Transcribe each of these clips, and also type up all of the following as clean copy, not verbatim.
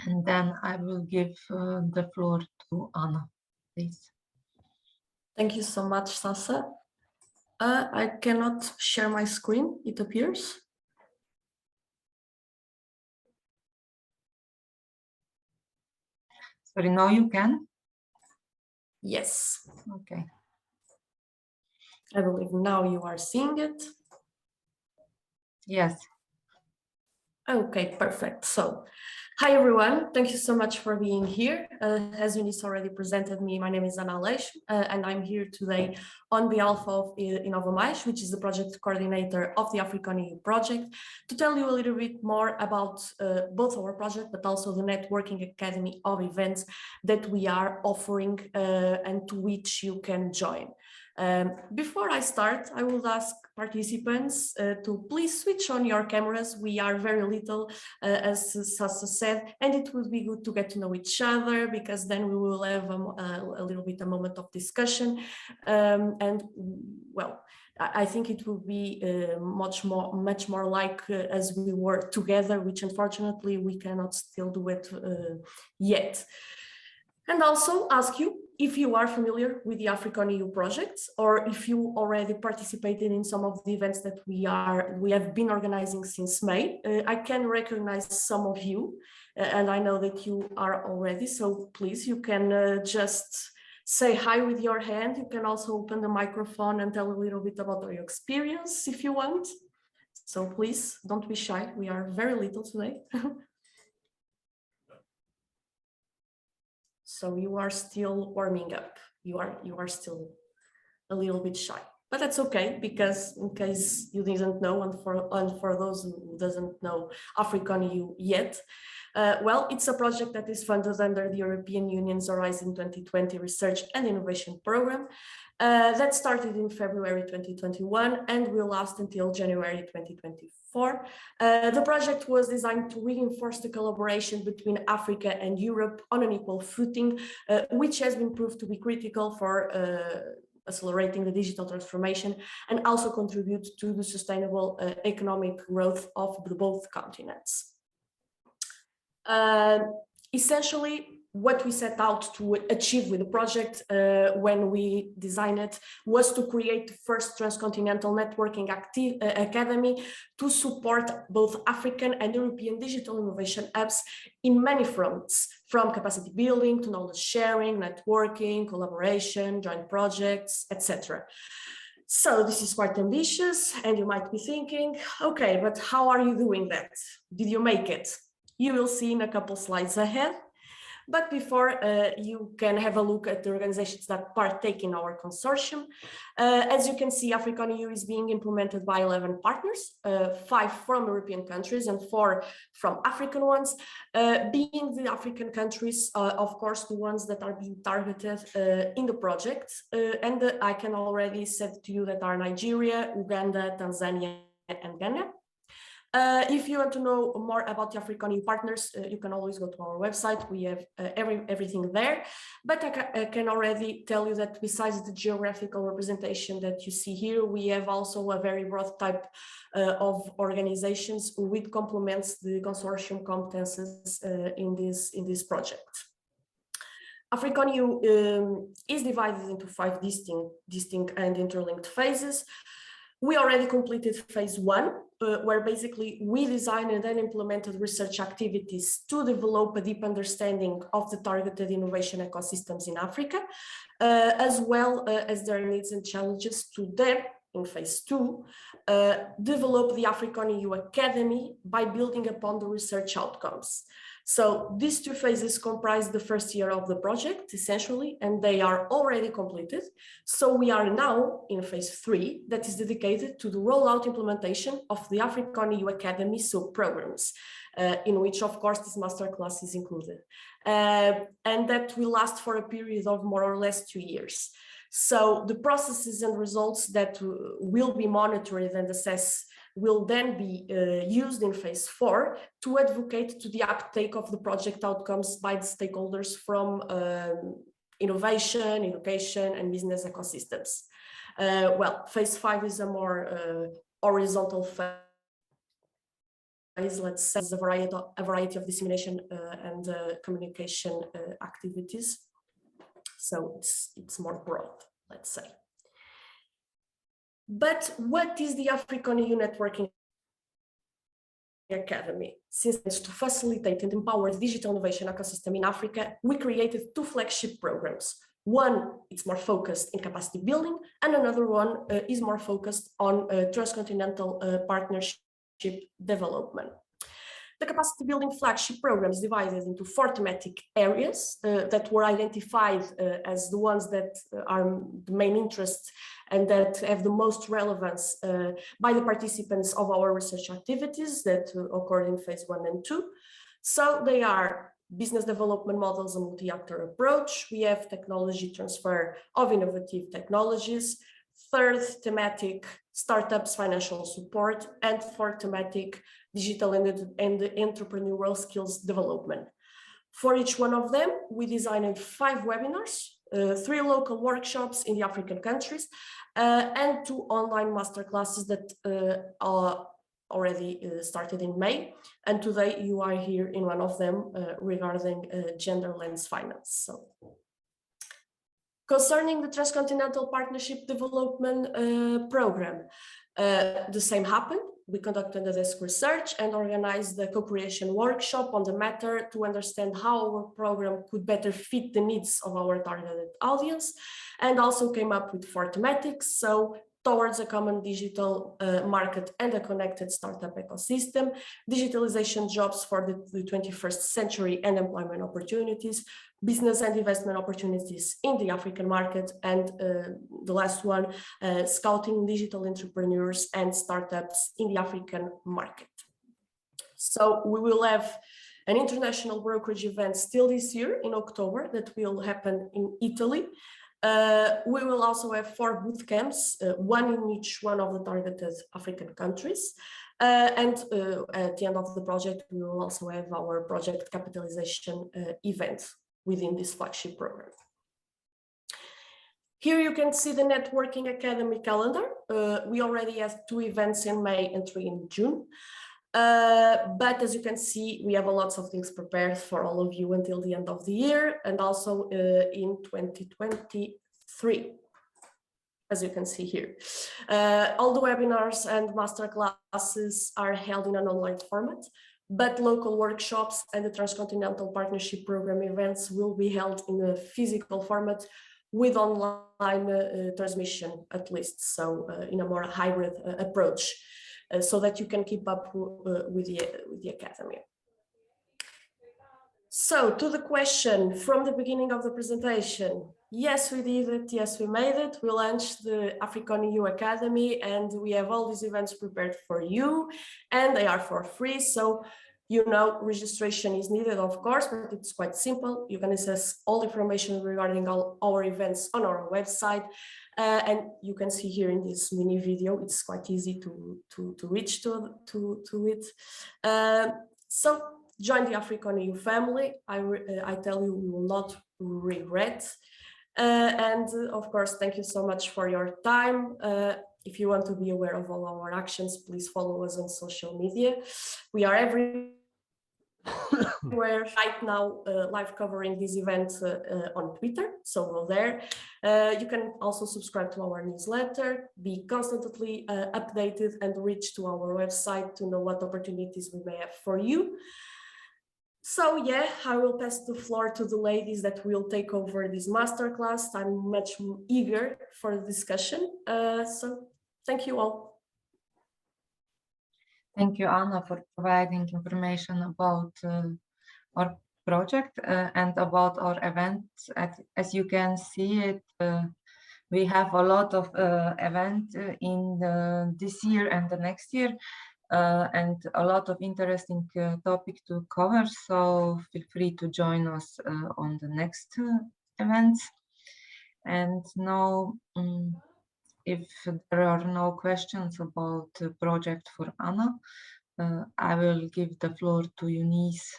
And then I will give the floor to Anna, please. Thank you so much, Sasa. I cannot share my screen, it appears. Sorry, now you can? Yes. Okay. I believe now you are seeing it. Yes. Okay, perfect. So, hi everyone. Thank you so much for being here. As Eunice already presented me, my name is Ana Aleixo, and I'm here today on behalf of InnovaMais, which is the project coordinator of the AfriConEU project, to tell you a little bit more about both our project, but also the Networking Academy of events that we are offering and to which you can join. Before I start, I would ask participants to please switch on your cameras. We are very little, as Sasa said, and it would be good to get to know each other, because then we will have a little bit a moment of discussion. And well, I think it will be much more like as we were together, which unfortunately we cannot still do it yet. And also ask you if you are familiar with the AfriConEU projects, or if you already participated in some of the events that we have been organizing since May. I can recognize some of you, and I know that you are already, so please, you can just say hi with your hand. You can also open the microphone and tell a little bit about your experience if you want. So please, don't be shy. We are very little today. So you are still warming up. You are still a little bit shy, but that's okay, because in case you didn't know, and for those who doesn't know AfriConEU yet, well, it's a project that is funded under the European Union's Horizon 2020 Research and Innovation Program that started in February 2021 and will last until January 2024. The project was designed to reinforce the collaboration between Africa and Europe on an equal footing, which has been proved to be critical for accelerating the digital transformation and also contribute to the sustainable economic growth of both continents. Essentially, what we set out to achieve with the project when we designed it was to create the first trans-continental networking academy to support both African and European digital innovation hubs in many fronts, from capacity building to knowledge sharing, networking, collaboration, joint projects, etc. So this is quite ambitious, and you might be thinking, okay, but how are you doing that? Did you make it? You will see in a couple slides ahead. But before you can have a look at the organizations that partake in our consortium, as you can see, AfriConEU is being implemented by 11 partners, 5 from European countries and 4 from African ones, being the African countries, of course, the ones that are being targeted in the project. And I can already say to you that are Nigeria, Uganda, Tanzania, and Ghana. If you want to know more about the AfriConEU partners, you can always go to our website. We have everything there. But I can already tell you that besides the geographical representation that you see here, we have also a very broad type of organizations which complements the consortium competences in this project. AfriConEU is divided into 5 distinct and interlinked phases. We already completed phase 1, where basically we designed and implemented research activities to develop a deep understanding of the targeted innovation ecosystems in Africa, as well as their needs and challenges. To them, in phase 2, develop the AfriConEU Academy by building upon the research outcomes. So these 2 phases comprise the first year of the project, essentially, and they are already completed. So we are now in phase 3, that is dedicated to the rollout implementation of the AfriConEU Academy programs, in which, of course, this masterclass is included. And that will last for a period of more or less 2 years. So the processes and results that will be monitored and assessed will then be used in phase 4 to advocate to the uptake of the project outcomes by the stakeholders from innovation, education, and business ecosystems. Well, phase 5 is a more horizontal phase let's say, a variety of dissemination and communication activities. So it's more broad, let's say. But what is the AfriConEU Networking Academy? Since it's to facilitate and empower the digital innovation ecosystem in Africa, we created 2 flagship programs. One, it's more focused in capacity building, and another one is more focused on trans-continental partnership development. The capacity building flagship program is divided into 4 thematic areas that were identified as the ones that are the main interests and that have the most relevance by the participants of our research activities that occurred in phase 1 and 2. So they are business development models and multi-actor approach. We have technology transfer of innovative technologies. 3rd thematic, startups financial support, and 4th thematic, digital and entrepreneurial skills development. For each one of them, we designed 5 webinars, 3 local workshops in the African countries, and 2 online masterclasses that are already started in May. And today you are here in one of them regarding gender lens finance. So, concerning the Transcontinental Partnership Development Program, the same happened. We conducted a desk research and organized the co-creation workshop on the matter to understand how our program could better fit the needs of our targeted audience, and also came up with 4 thematics. So, towards a common digital market and a connected startup ecosystem, digitalization jobs for the 21st century and employment opportunities, business and investment opportunities in the African market, and the last one, scouting digital entrepreneurs and startups in the African market. So we will have an international brokerage event still this year in October that will happen in Italy. We will also have 4 boot camps, 1 in each one of the targeted African countries. And at the end of the project, we will also have our project capitalization event within this flagship program. Here you can see the Networking Academy calendar. We already have 2 events in May and 3 in June. But as you can see, we have a lot of things prepared for all of you until the end of the year, and also in 2023, as you can see here. All the webinars and master classes are held in an online format, but local workshops and the Transcontinental Partnership Program events will be held in a physical format with online transmission at least, so in a more hybrid approach. So that you can keep up with the Academy. So to the question from the beginning of the presentation, yes, we did it, yes, we made it. We launched the AfriConEU Academy and we have all these events prepared for you and they are for free. So, you know, registration is needed, of course, but it's quite simple. You can access all information regarding all our events on our website. And you can see here in this mini video, it's quite easy to reach to it. So join the AfriConEU family. I tell you, we will not regret. And of course, thank you so much for your time. If you want to be aware of all our actions, please follow us on social media. We are everywhere right now, live covering this event on Twitter, so we're there. You can also subscribe to our newsletter, be constantly updated, and reach to our website to know what opportunities we may have for you. So yeah, I will pass the floor to the ladies that will take over this masterclass. I'm much eager for the discussion. So thank you all. Thank you, Anna, for providing information about our project and about our event. As you can see it, we have a lot of events in this year and the next year, and a lot of interesting topic to cover. So feel free to join us on the next events. And now, if there are no questions about the project for Anna, I will give the floor to Eunice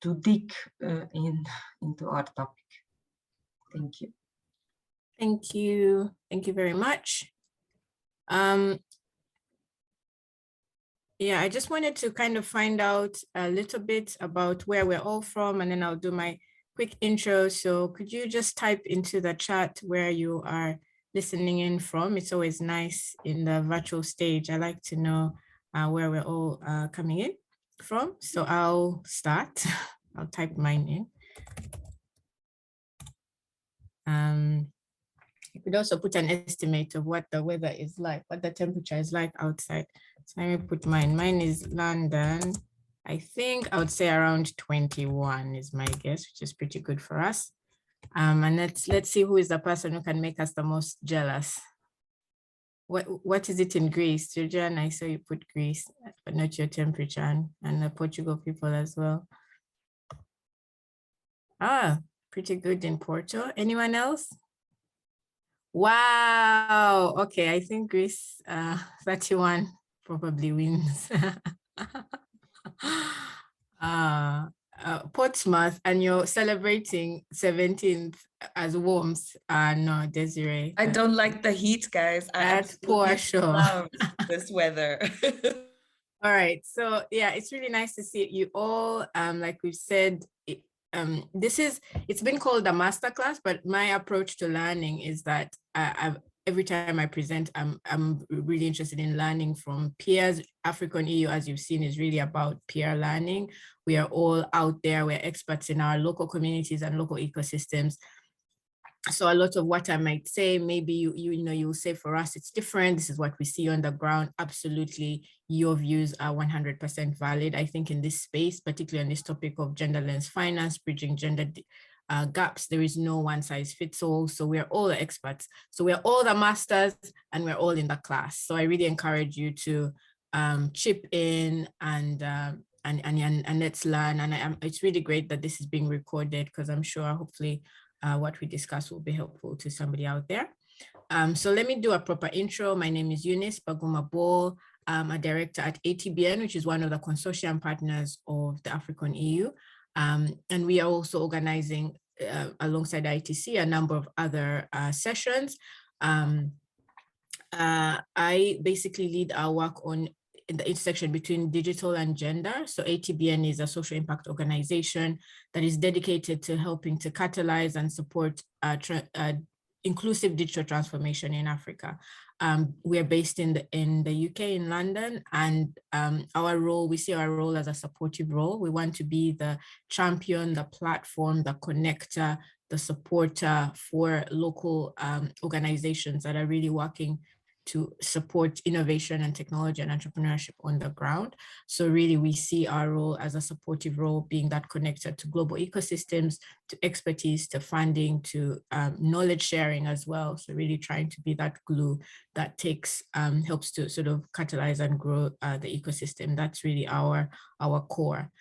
to dig into our topic. Thank you. Thank you. Thank you very much. Yeah, I just wanted to kind of find out a little bit about where we're all from, and then I'll do my quick intro. So could you just type into the chat where you are listening in from? It's always nice in the virtual stage. I like to know where we're all coming in from. So I'll start. I'll type mine in. You could also put an estimate of what the weather is like, what the temperature is like outside. So let me put mine. Mine is London. I think I would say around 21 is my guess, which is pretty good for us. And let's see who is the person who can make us the most jealous. What is it in Greece? Georgian, I saw you put Greece, but not your temperature, and the Portugal people as well. Ah, pretty good in Porto. Anyone else? Wow. Okay, I think Greece 31 probably wins. Portsmouth, and you're celebrating 17th as warmth. No, Desiree. I don't like the heat, guys. That's poor show. Love this weather. All right. So yeah, it's really nice to see you all. Like we've said, it's been called a masterclass, but my approach to learning is that every time I present, I'm really interested in learning from peers. AfriConEU, as you've seen, is really about peer learning. We are all out there. We're experts in our local communities and local ecosystems. So a lot of what I might say, maybe you'll say, for us, it's different. This is what we see on the ground. Absolutely, your views are 100% valid. I think in this space, particularly on this topic of gender lens finance, bridging gender gaps, there is no one size fits all. So we're all the experts. So we're all the masters and we're all in the class. So I really encourage you to chip in and let's learn. And it's really great that this is being recorded, because I'm sure hopefully what we discuss will be helpful to somebody out there. So let me do a proper intro. My name is Eunice Baguma Ball. I'm a director at ATBN, which is one of the consortium partners of the AfriConEU. And we are also organizing alongside ITC a number of other sessions. I basically lead our work on the intersection between digital and gender. So ATBN is a social impact organization that is dedicated to helping to catalyze and support inclusive digital transformation in Africa. We are based in the UK, in London, and we see our role as a supportive role. We want to be the champion, the platform, the connector, the supporter for local organizations that are really working to support innovation and technology and entrepreneurship on the ground. So really we see our role as a supportive role, being that connector to global ecosystems, to expertise, to funding, to knowledge sharing as well. So really trying to be that glue that helps to sort of catalyze and grow the ecosystem. That's really our core.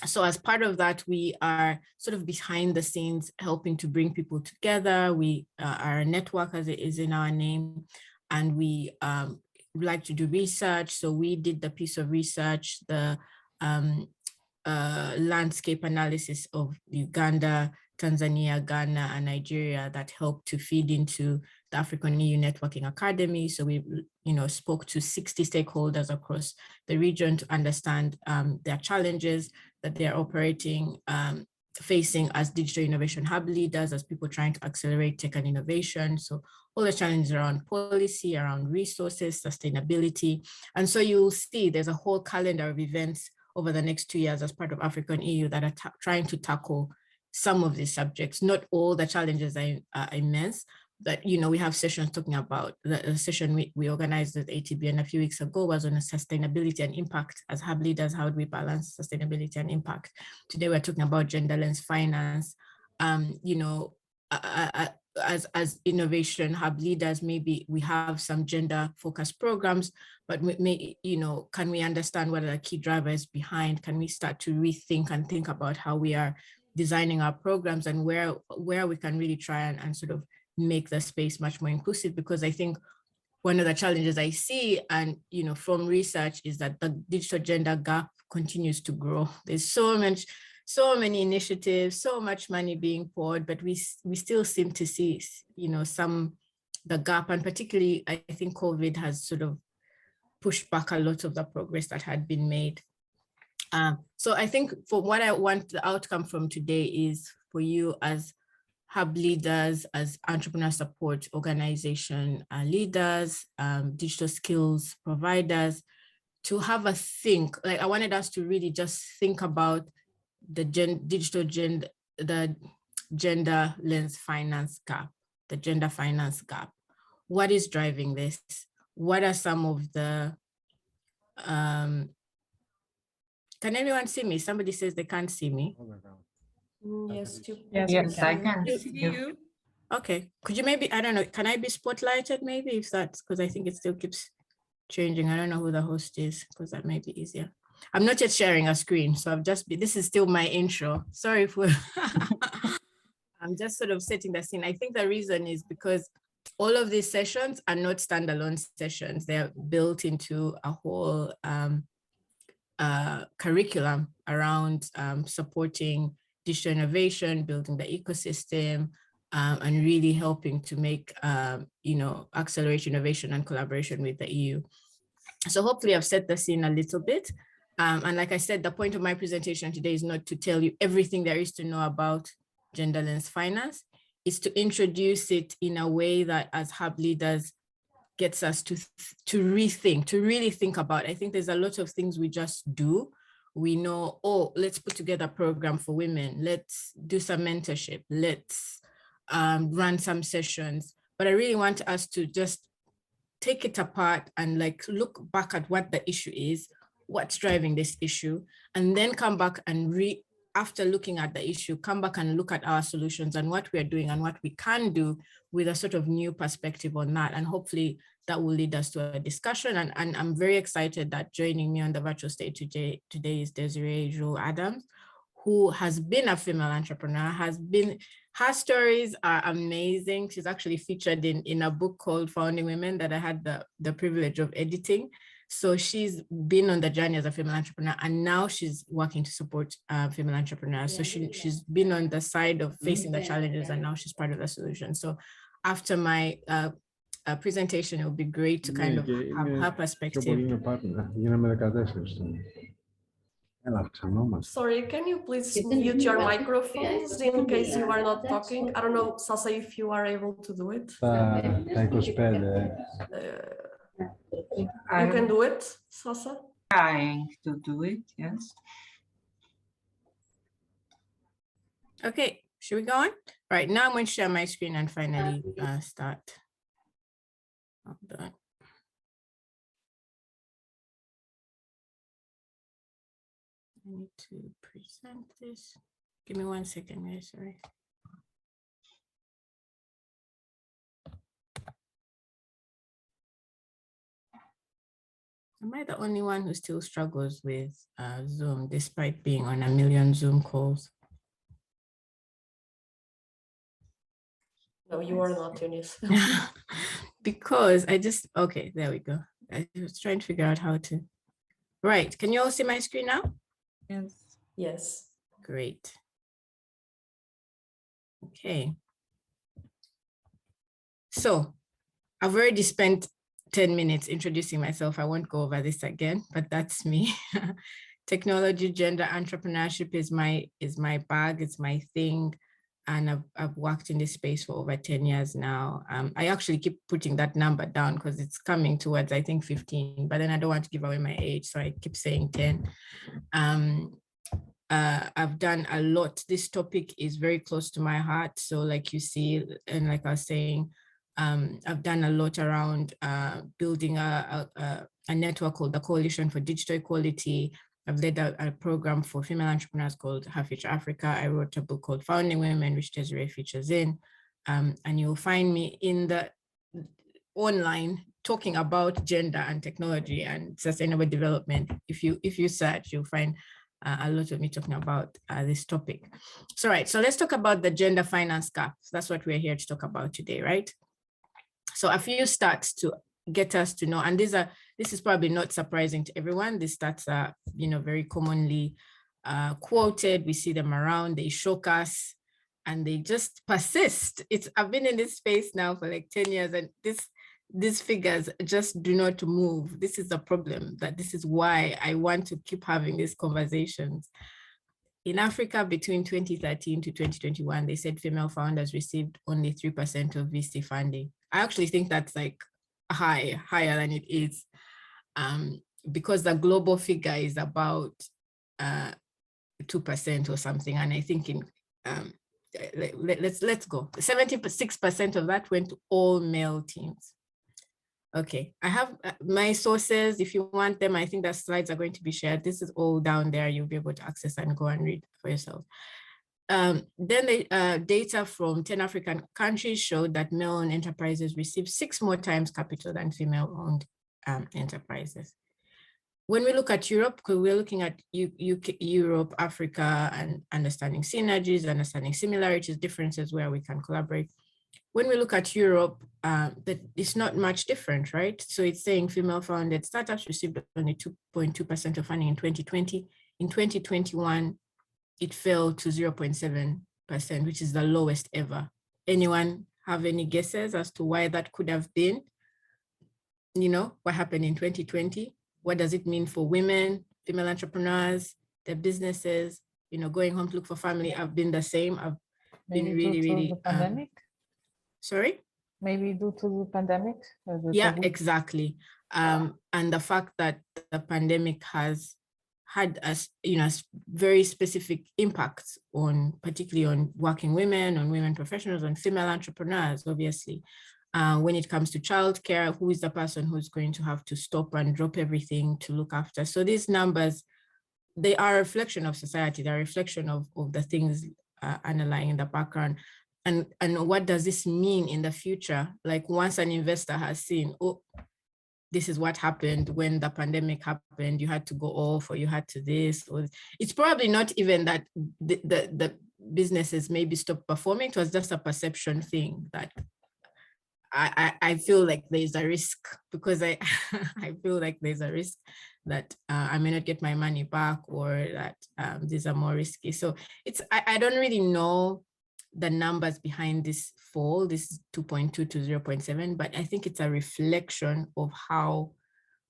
So as part of that, we are sort of behind the scenes helping to bring people together. We are a network, as it is in our name, and we like to do research. So we did the piece of research, the landscape analysis of Uganda, Tanzania, Ghana, and Nigeria that helped to feed into the AfriConEU Networking Academy. So we spoke to 60 stakeholders across the region to understand their challenges that they're facing as digital innovation hub leaders, as people trying to accelerate tech and innovation. So all the challenges around policy, around resources, sustainability. And so you'll see there's a whole calendar of events over the next 2 years as part of AfriConEU that are trying to tackle some of these subjects. Not all the challenges are immense, but we have sessions talking about the session we organized at ATBN a few weeks ago was on sustainability and impact. As hub leaders, how do we balance sustainability and impact? Today we're talking about gender lens finance. As innovation hub leaders, maybe we have some gender focused programs, but can we understand what are the key drivers behind? Can we start to rethink and think about how we are designing our programs and where we can really try and sort of make the space much more inclusive? Because I think one of the challenges I see and from research is that the digital gender gap continues to grow. There's so many initiatives, so much money being poured, but we still seem to see the gap, and particularly I think COVID has sort of pushed back a lot of the progress that had been made. So I think for what I want the outcome from today is for you as hub leaders, as entrepreneur support organization leaders, digital skills providers, to have a think. Like I wanted us to really just think about the gender lens finance gap, the gender finance gap. What is driving this? What are some of the, can anyone see me? Somebody says they can't see me. Yes, Yes, I can See see you. you. Okay, could you maybe, I don't know, can I be spotlighted maybe if that's, because I think it still keeps changing. I don't know who the host is because that may be easier. I'm not yet sharing a screen, so this is still my intro. Sorry if we're, I'm just sort of setting the scene. I think the reason is because all of these sessions are not standalone sessions. They're built into a whole curriculum around supporting digital innovation, building the ecosystem, and really helping to make, accelerate innovation and collaboration with the EU. So hopefully I've set the scene a little bit. And like I said, the point of my presentation today is not to tell you everything there is to know about gender lens finance. It's to introduce it in a way that as hub leaders gets us to rethink, to really think about. I think there's a lot of things we just do. We know, oh, let's put together a program for women. Let's do some mentorship. Let's run some sessions. But I really want us to just take it apart and like look back at what the issue is, what's driving this issue, and then come back and after looking at the issue, come back and look at our solutions and what we are doing and what we can do with a sort of new perspective on that. And hopefully that will lead us to a discussion. And I'm very excited that joining me on the virtual stage today is Desiree Jo Adams, who has been a female entrepreneur, her stories are amazing. She's actually featured in a book called Founding Women that I had the privilege of editing. So she's been on the journey as a female entrepreneur, and now she's working to support female entrepreneurs. So she's been on the side of facing the challenges, and now she's part of the solution. So after my presentation, it would be great to kind of have her perspective. Sorry, can you please mute your microphones in case you are not talking? I don't know, Sasa, if you are able to do it. You can do it, Sasa? Trying to do it, yes. Okay, should we go on? All right, now I'm going to share my screen and finally start. Hold on. I need to present this. Give me 1 second, guys, sorry. Am I the only one who still struggles with Zoom despite being on a million Zoom calls? No, you are not, Eunice. Because okay, there we go. I was trying to figure out how to. Right, can you all see my screen now? Yes. Yes. Great. Okay. So I've already spent 10 minutes introducing myself. I won't go over this again, but that's me. Technology, gender, entrepreneurship is my bag, it's my thing. And I've worked in this space for over 10 years now. I actually keep putting that number down because it's coming towards, I think, 15, but then I don't want to give away my age, so I keep saying 10. I've done a lot. This topic is very close to my heart. So like you see, and like I was saying, I've done a lot around building a network called the Coalition for Digital Equality. I've led a program for female entrepreneurs called Her Future Africa. I wrote a book called Founding Women, which Desiree features in. And you'll find me in the online talking about gender and technology and sustainable development. If you search, you'll find a lot of me talking about this topic. So, right, so let's talk about the gender finance gap. That's what we're here to talk about today, right? So a few stats to get us to know, and this is probably not surprising to everyone. These stats are, very commonly quoted. We see them around, they shock us, and they just persist. I've been in this space now for like 10 years, and these figures just do not move. This is the problem, that this is why I want to keep having these conversations. In Africa, between 2013 to 2021, they said female founders received only 3% of VC funding. I actually think that's like higher than it is, because the global figure is about 2% or something. And I think in let's go. 76% of that went to all male teams. Okay, I have my sources. If you want them, I think the slides are going to be shared. This is all down there. You'll be able to access and go and read for yourself. Then the data from 10 African countries showed that male-owned enterprises receive 6 more times capital than female-owned enterprises. When we look at Europe, because we're looking at UK, Europe, Africa, and understanding synergies, understanding similarities, differences where we can collaborate. When we look at Europe, that it's not much different, right? So it's saying female-founded startups received only 2.2% of funding in 2020. In 2021, it fell to 0.7%, which is the lowest ever. Anyone have any guesses as to why that could have been? You know, what happened in 2020? What does it mean for women, female entrepreneurs, their businesses, you know, going home to look for family? I've been the same. I've been really, the pandemic? Sorry? Maybe due to the pandemic? Yeah, exactly. And the fact that the pandemic has had very specific impacts on, particularly on working women, on women professionals, on female entrepreneurs, obviously. When it comes to childcare, who is the person who's going to have to stop and drop everything to look after? So these numbers, they are a reflection of society. They're a reflection of the things underlying in the background. And what does this mean in the future? Like once an investor has seen, oh, this is what happened when the pandemic happened, you had to go off, or you had to this, or it's probably not even that the businesses maybe stopped performing. It was just a perception thing that I feel like there's a risk, because I feel like there's a risk that I may not get my money back, or that these are more risky. So it's, I don't really know the numbers behind this fall, this 2.2 to 0.7, but I think it's a reflection of how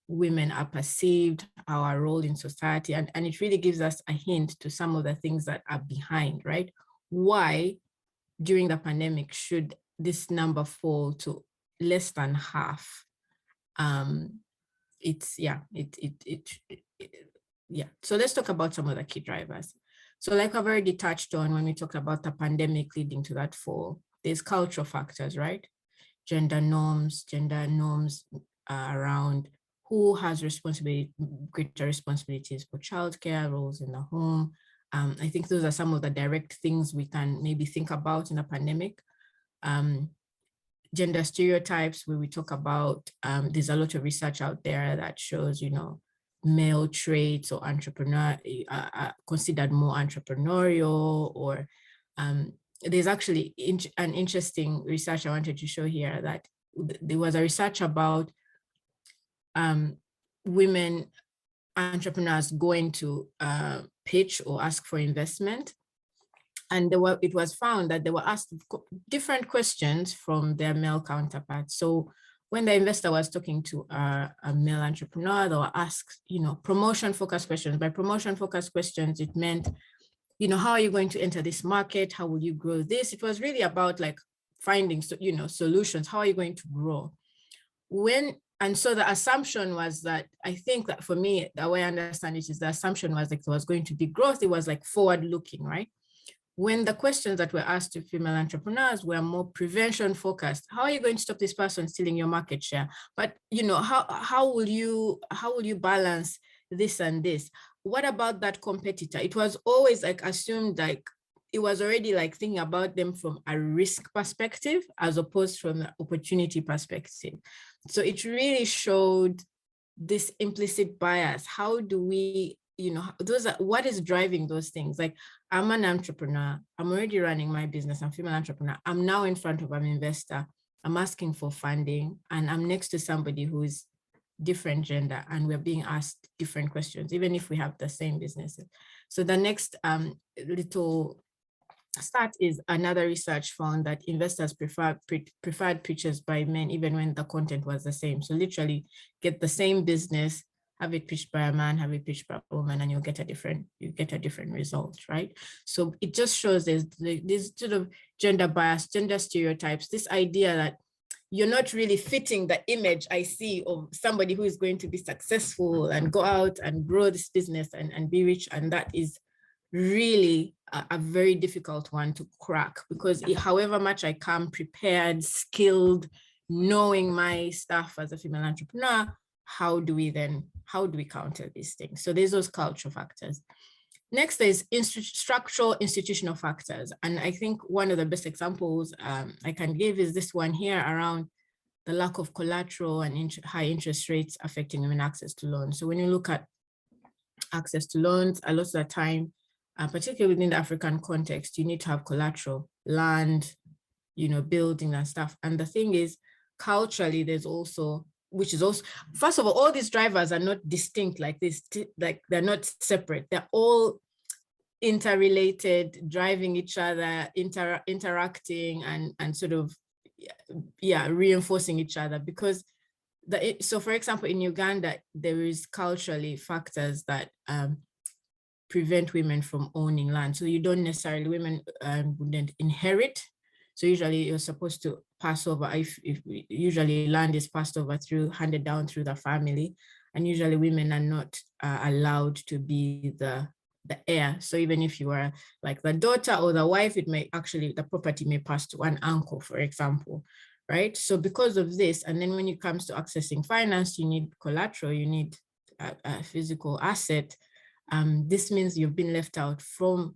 women are perceived, our role in society, and it really gives us a hint to some of the things that are behind, right? Why during the pandemic should this number fall to less than half? Yeah. So let's talk about some of the key drivers. So like I've already touched on when we talked about the pandemic leading to that fall, there's cultural factors, right? Gender norms around who has greater responsibilities for childcare, roles in the home. I think those are some of the direct things we can maybe think about in a pandemic. Gender stereotypes, where we talk about, there's a lot of research out there that shows, you know, male traits or entrepreneur are considered more entrepreneurial, or there's actually an interesting research I wanted to show here, that there was a research about women entrepreneurs going to pitch or ask for investment. And it was found that they were asked different questions from their male counterparts. So when the investor was talking to a male entrepreneur, they were asked, you know, promotion-focused questions. By promotion-focused questions, it meant, you know, how are you going to enter this market? How will you grow this? It was really about like finding, you know, solutions. How are you going to grow? And so the assumption was that, I think that for me, the way I understand it is the assumption was like there was going to be growth. It was like forward-looking, right? When the questions that were asked to female entrepreneurs were more prevention focused, how are you going to stop this person stealing your market share? But, you know, how will you balance this and this? What about that competitor? It was always like assumed, like it was already like thinking about them from a risk perspective as opposed from an opportunity perspective. So it really showed this implicit bias. How do we, you know, what is driving those things? Like, I'm an entrepreneur, I'm already running my business, I'm a female entrepreneur, I'm now in front of an investor, I'm asking for funding, and I'm next to somebody who is different gender, and we're being asked different questions, even if we have the same businesses. So the next little stat is another research found that investors preferred pitches by men even when the content was the same. So literally get the same business, have it pitched by a man, have it pitched by a woman, and you get a different result, right? So it just shows there's sort of gender bias, gender stereotypes, this idea that you're not really fitting the image I see of somebody who is going to be successful and go out and grow this business and be rich. And that is really a very difficult one to crack, because however much I come prepared, skilled, knowing my stuff as a female entrepreneur, how do we counter these things? So there's those cultural factors. Next is structural institutional factors. And I think one of the best examples I can give is this one here around the lack of collateral and high interest rates affecting women access to loans. So when you look at access to loans, a lot of the time, particularly within the African context, you need to have collateral, land, building and stuff. And the thing is, culturally, there's also, which is also, first of all these drivers are not distinct like this, like they're not separate. They're all interrelated, driving each other, interacting and sort of, reinforcing each other. Because so for example, in Uganda, there is culturally factors that prevent women from owning land. So you don't necessarily, women wouldn't inherit. So usually you're supposed to pass over, if usually land is passed over handed down through the family, and usually women are not allowed to be the heir. So even if you are like the daughter or the wife, the property may pass to an uncle, for example, right? So because of this, and then when it comes to accessing finance, you need collateral, you need a physical asset. This means you've been left out from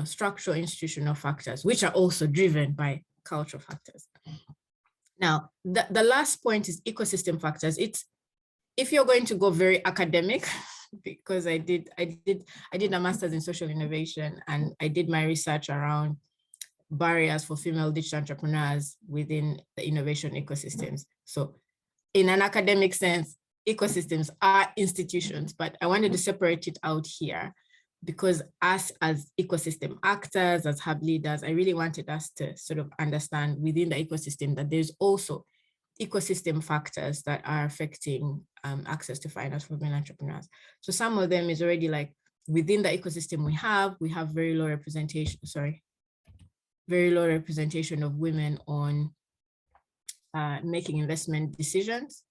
structural institutional factors, which are also driven by cultural factors. Now, the last point is ecosystem factors. If you're going to go very academic, because I did a master's in social innovation, and I did my research around barriers for female digital entrepreneurs within the innovation ecosystems. So in an academic sense, ecosystems are institutions, but I wanted to separate it out here, because us as ecosystem actors, as hub leaders, I really wanted us to sort of understand within the ecosystem that there's also ecosystem factors that are affecting access to finance for women entrepreneurs. So some of them is already like within the ecosystem we have very low representation of women on making investment decisions.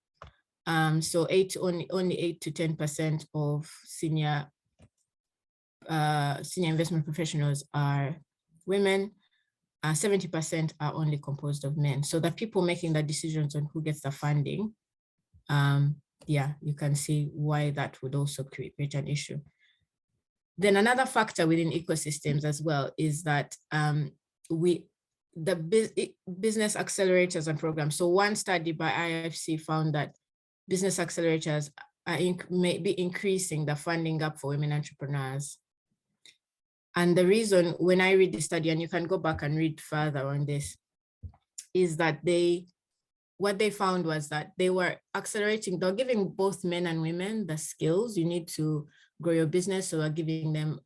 So only 8 to 10% of senior investment professionals are women. 70% are only composed of men. So the people making the decisions on who gets the funding, you can see why that would also create an issue. Then another factor within ecosystems as well is that business accelerators and programs. So one study by IFC found that business accelerators may be increasing the funding gap for women entrepreneurs. And the reason, when I read the study, and you can go back and read further on this, is that what they found was that they were accelerating, they're giving both men and women the skills you need to grow your business. So they're giving them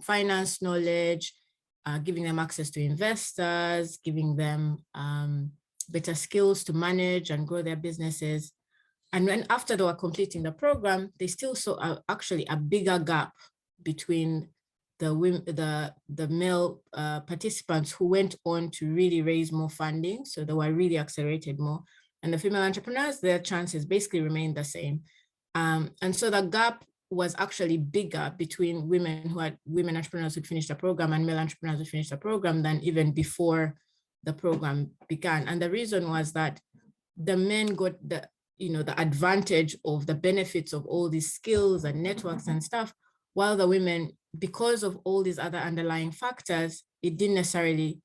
finance knowledge, giving them access to investors, giving them better skills to manage and grow their businesses. And when after they were completing the program, they still saw actually a bigger gap between the male participants who went on to really raise more funding. So they were really accelerated more. And the female entrepreneurs, their chances basically remained the same. And so the gap was actually bigger between women entrepreneurs who finished the program and male entrepreneurs who finished the program than even before the program began. And the reason was that the men got the advantage of the benefits of all these skills and networks and stuff, while the women, because of all these other underlying factors, it didn't necessarily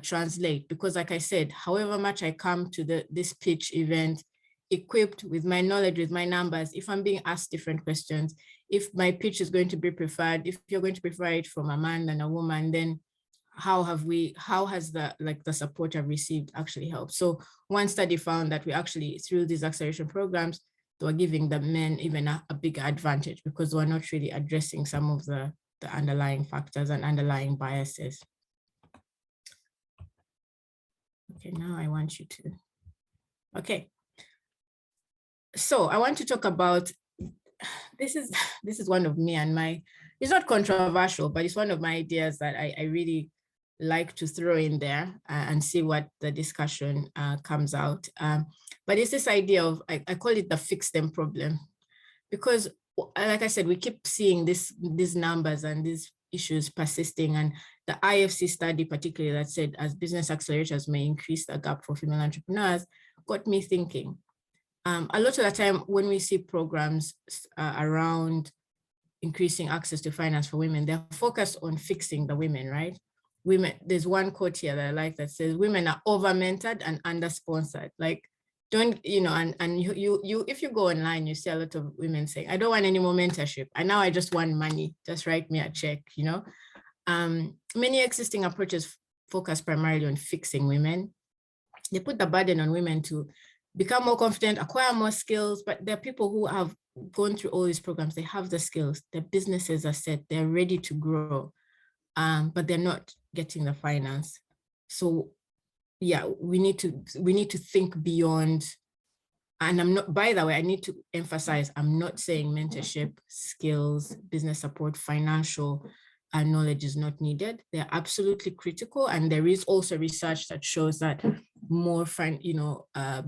translate. Because like I said, however much I come to this pitch event equipped with my knowledge, with my numbers, if I'm being asked different questions, if my pitch is going to be preferred, if you're going to prefer it from a man than a woman, then how has the support I've received actually helped? So one study found that we actually, through these acceleration programs, they were giving the men even a bigger advantage, because we're not really addressing some of the underlying factors and underlying biases. Okay, now I want you to, okay. So I want to talk about, this is one of me and my, it's not controversial, but it's one of my ideas that I really like to throw in there and see what the discussion comes out. But it's this idea of, I call it the fix them problem, because like I said, we keep seeing these numbers and these issues persisting, and the IFC study particularly that said as business accelerators may increase the gap for female entrepreneurs got me thinking. A lot of the time when we see programs around increasing access to finance for women, they're focused on fixing the women, right? Women, there's one quote here that I like that says, women are over-mentored and under-sponsored. Like, don't, you know, and you if you go online, you see a lot of women saying, I don't want any more mentorship. And now I just want money, just write me a check, you know? Many existing approaches focus primarily on fixing women. They put the burden on women to become more confident, acquire more skills, but there are people who have gone through all these programs, they have the skills, their businesses are set, they're ready to grow, but they're not getting the finance. So yeah, we need to think beyond, and I'm not, by the way, I need to emphasize, I'm not saying mentorship, skills, business support, financial knowledge is not needed. They're absolutely critical. And there is also research that shows that more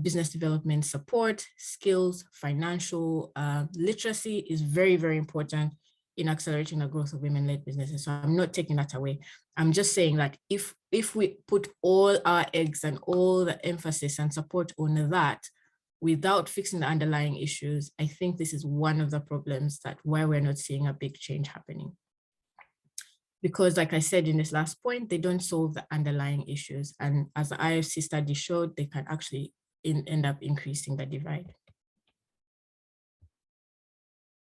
business development support, skills, financial literacy is very, very important in accelerating the growth of women-led businesses. So I'm not taking that away. I'm just saying that if we put all our eggs and all the emphasis and support on that, without fixing the underlying issues, I think this is one of the problems that why we're not seeing a big change happening. Because like I said in this last point, they don't solve the underlying issues. And as the IFC study showed, they can actually end up increasing the divide.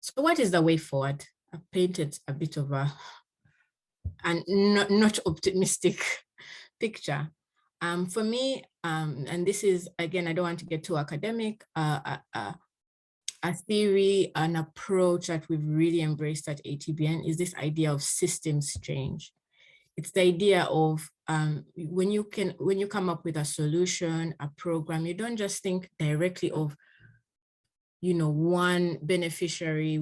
So what is the way forward? I've painted a bit of a not optimistic picture. For me, and this is, again, I don't want to get too academic, a theory, an approach that we've really embraced at ATBN is this idea of systems change. It's the idea of when you come up with a solution, a program, you don't just think directly of, you know, one beneficiary,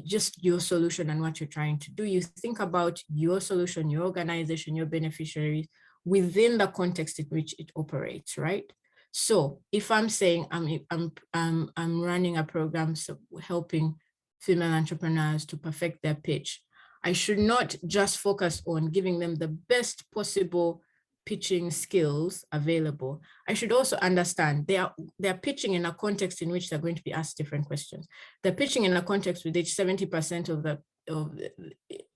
just your solution and what you're trying to do. You think about your solution, your organization, your beneficiaries within the context in which it operates, right? So if I'm saying I'm running a program helping female entrepreneurs to perfect their pitch, I should not just focus on giving them the best possible pitching skills available. I should also understand they're pitching in a context in which they're going to be asked different questions. They're pitching in a context with which 70% of the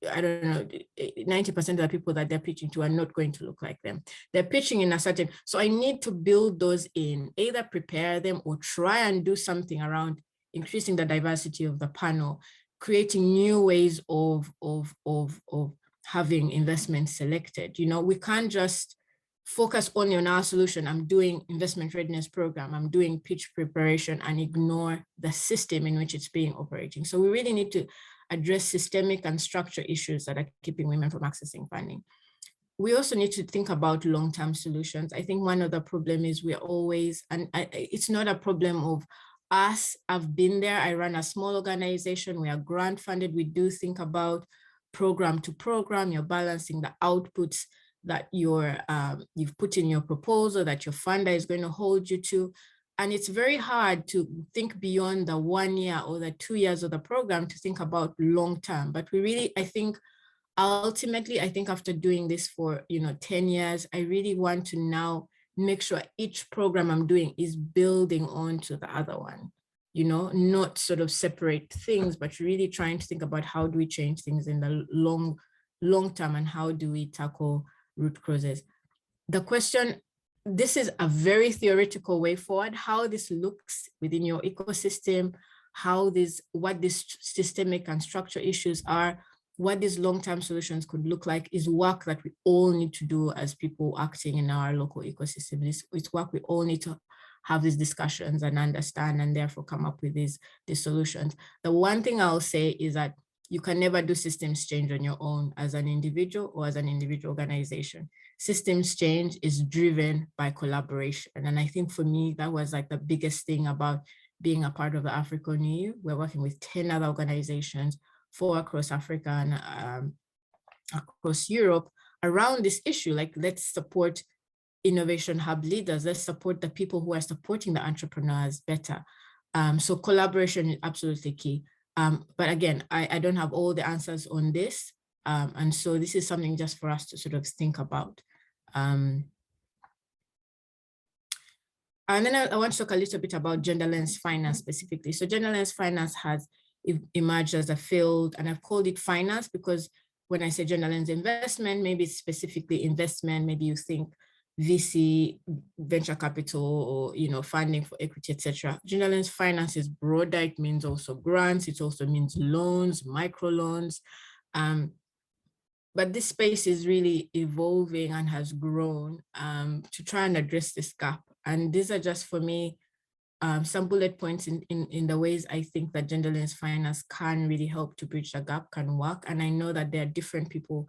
I don't know, 90% of the people that they're pitching to are not going to look like them. They're pitching in a certain, so I need to build those in, either prepare them or try and do something around increasing the diversity of the panel, creating new ways of having investments selected. You know, we can't just focus only on our solution. I'm doing investment readiness program, I'm doing pitch preparation, and ignore the system in which it's being operating. So we really need to address systemic and structure issues that are keeping women from accessing funding. We also need to think about long-term solutions. I think one of the problems is we're always, and it's not a problem of us, I've been there, I run a small organization, we are grant funded, we do think about program to program, you're balancing the outputs that you've put in your proposal, that your funder is going to hold you to. And it's very hard to think beyond the 1 year or the 2 years of the program to think about long term. But we really, I think, ultimately, I think after doing this for 10 years, I really want to now make sure each program I'm doing is building on to the other one, not sort of separate things, but really trying to think about how do we change things in the long term and how do we tackle root causes. The question, this is a very theoretical way forward. How this looks within your ecosystem, what these systemic and structural issues are, what these long-term solutions could look like is work that we all need to do as people acting in our local ecosystem. It's work we all need to have these discussions and understand, and therefore come up with these solutions. The one thing I'll say is that you can never do systems change on your own as an individual or as an individual organization. systems change is driven by collaboration. And I think for me, that was like the biggest thing about being a part of the AfriConEU. We're working with 10 other organizations, 4 across Africa and across Europe around this issue. Like, let's support innovation hub leaders. Let's support the people who are supporting the entrepreneurs better. So collaboration is absolutely key. But again, I don't have all the answers on this. And so this is something just for us to sort of think about. And then I want to talk a little bit about gender lens finance specifically. So gender lens finance has emerged as a field, and I've called it finance because when I say gender lens investment, maybe it's specifically investment, maybe you think VC, venture capital, or funding for equity, etc. Gender lens finance is broader. It means also grants. It also means loans, microloans. But this space is really evolving and has grown to try and address this gap. And these are just, for me, some bullet points in the ways I think that gender lens finance can really help to bridge the gap, can work. And I know that there are different people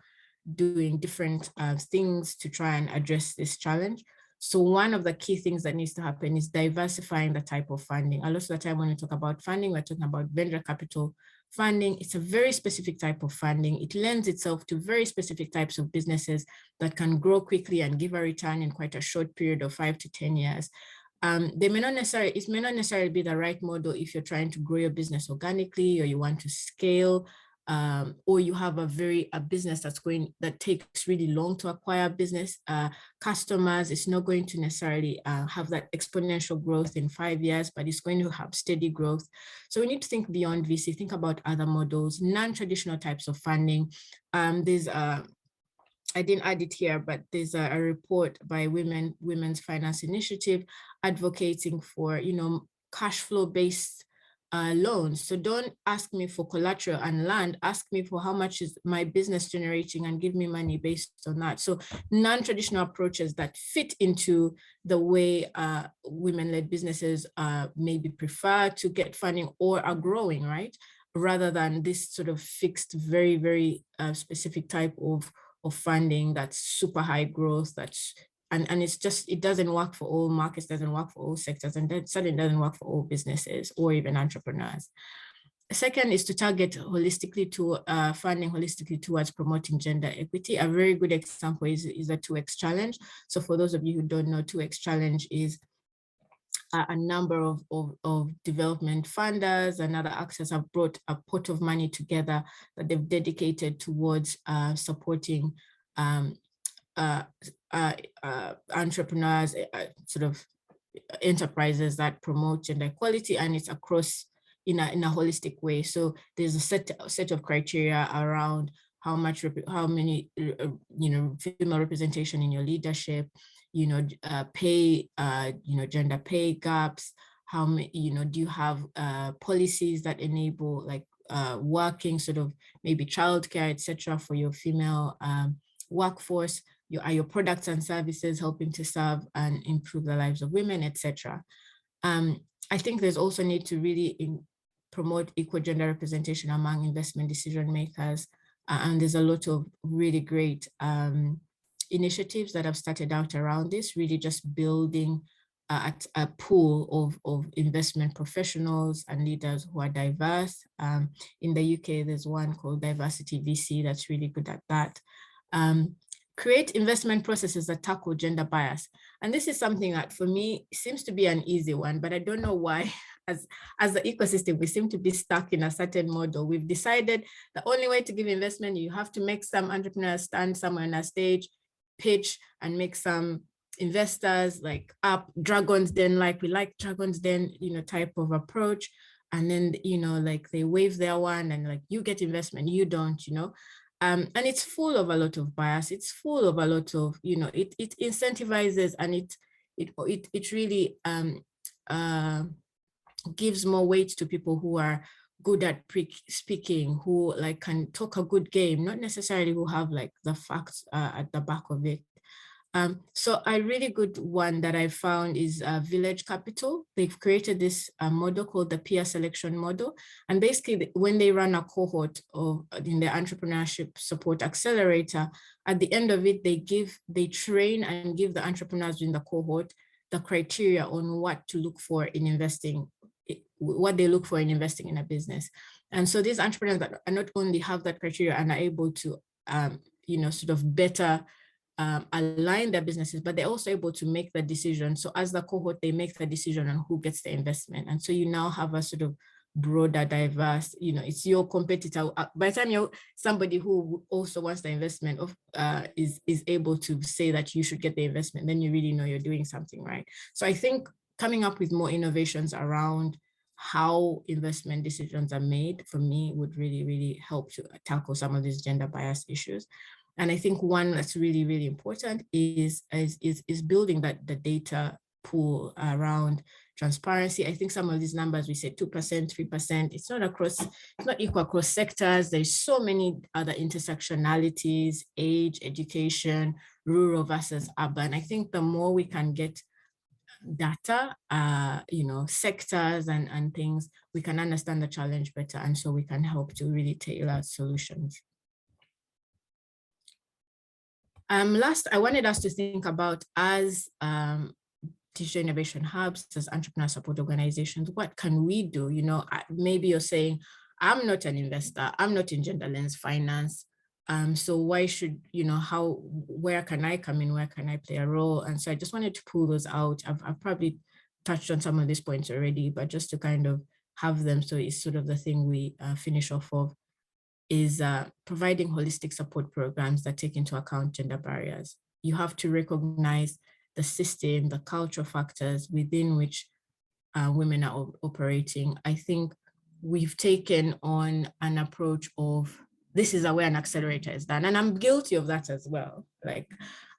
doing different things to try and address this challenge. So one of the key things that needs to happen is diversifying the type of funding. A lot of the time when we talk about funding, we're talking about venture capital funding. It's a very specific type of funding. It lends itself to very specific types of businesses that can grow quickly and give a return in quite a short period of 5 to 10 years. It may not necessarily be the right model if you're trying to grow your business organically, or you want to scale, or you have a business that takes really long to acquire business customers. It's not going to necessarily have that exponential growth in 5 years, but it's going to have steady growth. So we need to think beyond VC, think about other models, non-traditional types of funding. I didn't add it here, but there's a report by Women's Finance Initiative advocating for, cash flow based loans. So don't ask me for collateral and land, ask me for how much is my business generating and give me money based on that. So non-traditional approaches that fit into the way women-led businesses maybe prefer to get funding or are growing, right? Rather than this sort of fixed, very, very specific type of funding that's super high growth, and it doesn't work for all markets, doesn't work for all sectors, and that certainly doesn't work for all businesses or even entrepreneurs. Second is to target holistically to funding holistically towards promoting gender equity. A very good example is the 2X Challenge. So for those of you who don't know, 2X Challenge is a number of development funders and other actors have brought a pot of money together that they've dedicated towards supporting entrepreneurs, sort of enterprises that promote gender equality, and it's across in a holistic way. So there's a set of criteria around how many female representation in your leadership, pay, gender pay gaps, how many, do you have policies that enable like working sort of maybe childcare, etc. for your female workforce? Are your products and services helping to serve and improve the lives of women, etc. I think there's also need to really promote equal gender representation among investment decision makers. And there's a lot of really great initiatives that have started out around this, really just building a pool of investment professionals and leaders who are diverse. In the UK, there's one called Diversity VC that's really good at that. Create investment processes that tackle gender bias. And this is something that for me seems to be an easy one, but I don't know why as the ecosystem, we seem to be stuck in a certain model. We've decided the only way to give investment, you have to make some entrepreneurs stand somewhere on a stage, pitch and make some investors like up Dragon's Den, like we like Dragon's Den, type of approach. And then, like they wave their wand and like, you get investment, you don't, and it's full of a lot of bias. It's full of a lot of, it incentivizes, and it really gives more weight to people who are good at speaking, who like can talk a good game, not necessarily who have like the facts at the back of it. So a really good one that I found is Village Capital. They've created this model called the peer selection model. And basically when they run a cohort in the entrepreneurship support accelerator, at the end of it, they train and give the entrepreneurs in the cohort the criteria on what to look for in investing, what they look for in investing in a business. And so these entrepreneurs that are not only have that criteria and are able to, sort of better align their businesses, but they're also able to make the decision. So as the cohort, they make the decision on who gets the investment. And so you now have a sort of broader, diverse, it's your competitor. By the time you're somebody who also wants the investment is able to say that you should get the investment, then you really know you're doing something right. So I think coming up with more innovations around how investment decisions are made, for me, would really, really help to tackle some of these gender bias issues. And I think one that's really, really important is building the data pool around transparency. I think some of these numbers, we say 2%, 3%, it's not equal across sectors. There's so many other intersectionalities, age, education, rural versus urban. I think the more we can get data, sectors and things, we can understand the challenge better. And so we can help to really tailor solutions. Last, I wanted us to think about as digital innovation hubs, as entrepreneur support organizations, what can we do? Maybe you're saying, I'm not an investor, I'm not in gender lens finance. So why should, where can I come in? Where can I play a role? And so I just wanted to pull those out. I've probably touched on some of these points already, but just to kind of have them. So it's sort of the thing we finish off of. Is providing holistic support programs that take into account gender barriers. You have to recognize the system, the cultural factors within which women are operating. I think we've taken on an approach of, this is where an accelerator is done. And I'm guilty of that as well. Like,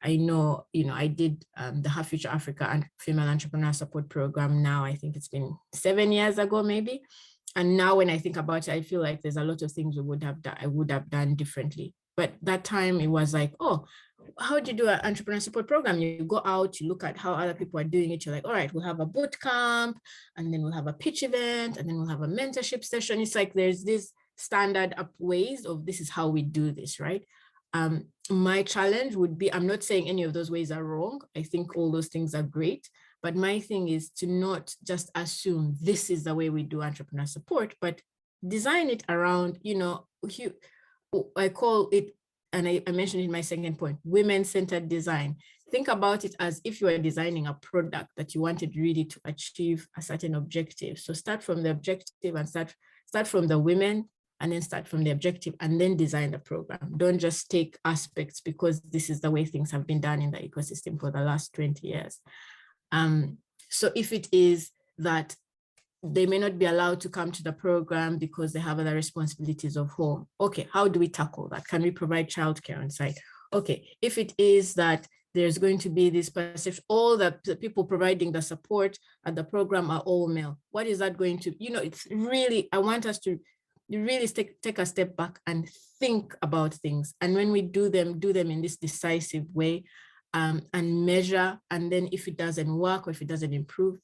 I know, I did the Her Future Africa and Female Entrepreneur Support Program now, I think it's been 7 years ago, maybe. And now when I think about it, I feel like there's a lot of things I would have done differently. But that time it was like, oh, how do you do an entrepreneur support program? You go out, you look at how other people are doing it. You're like, all right, we'll have a boot camp, and then we'll have a pitch event, and then we'll have a mentorship session. It's like there's this standard up ways of this is how we do this, right? My challenge would be, I'm not saying any of those ways are wrong. I think all those things are great. But my thing is to not just assume this is the way we do entrepreneur support, but design it around, I call it, and I mentioned in my second point, women-centered design. Think about it as if you are designing a product that you wanted really to achieve a certain objective. So start from the objective and start from the women, and then start from the objective and then design the program. Don't just take aspects because this is the way things have been done in the ecosystem for the last 20 years. So if it is that they may not be allowed to come to the program because they have other responsibilities of home, okay, how do we tackle that? Can we provide childcare on site? Okay, if it is that there's going to be this perception, all the people providing the support at the program are all male, what is that going to, it's really, I want us to really take a step back and think about things. And when we do them in this decisive way, and measure, and then if it doesn't work or if it doesn't improve.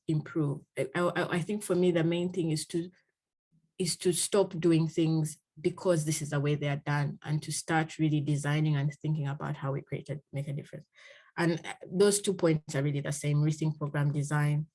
I think for me, the main thing is to stop doing things because this is the way they are done, and to start really designing and thinking about how we make a difference. And those 2 points are really the same: rethink program design.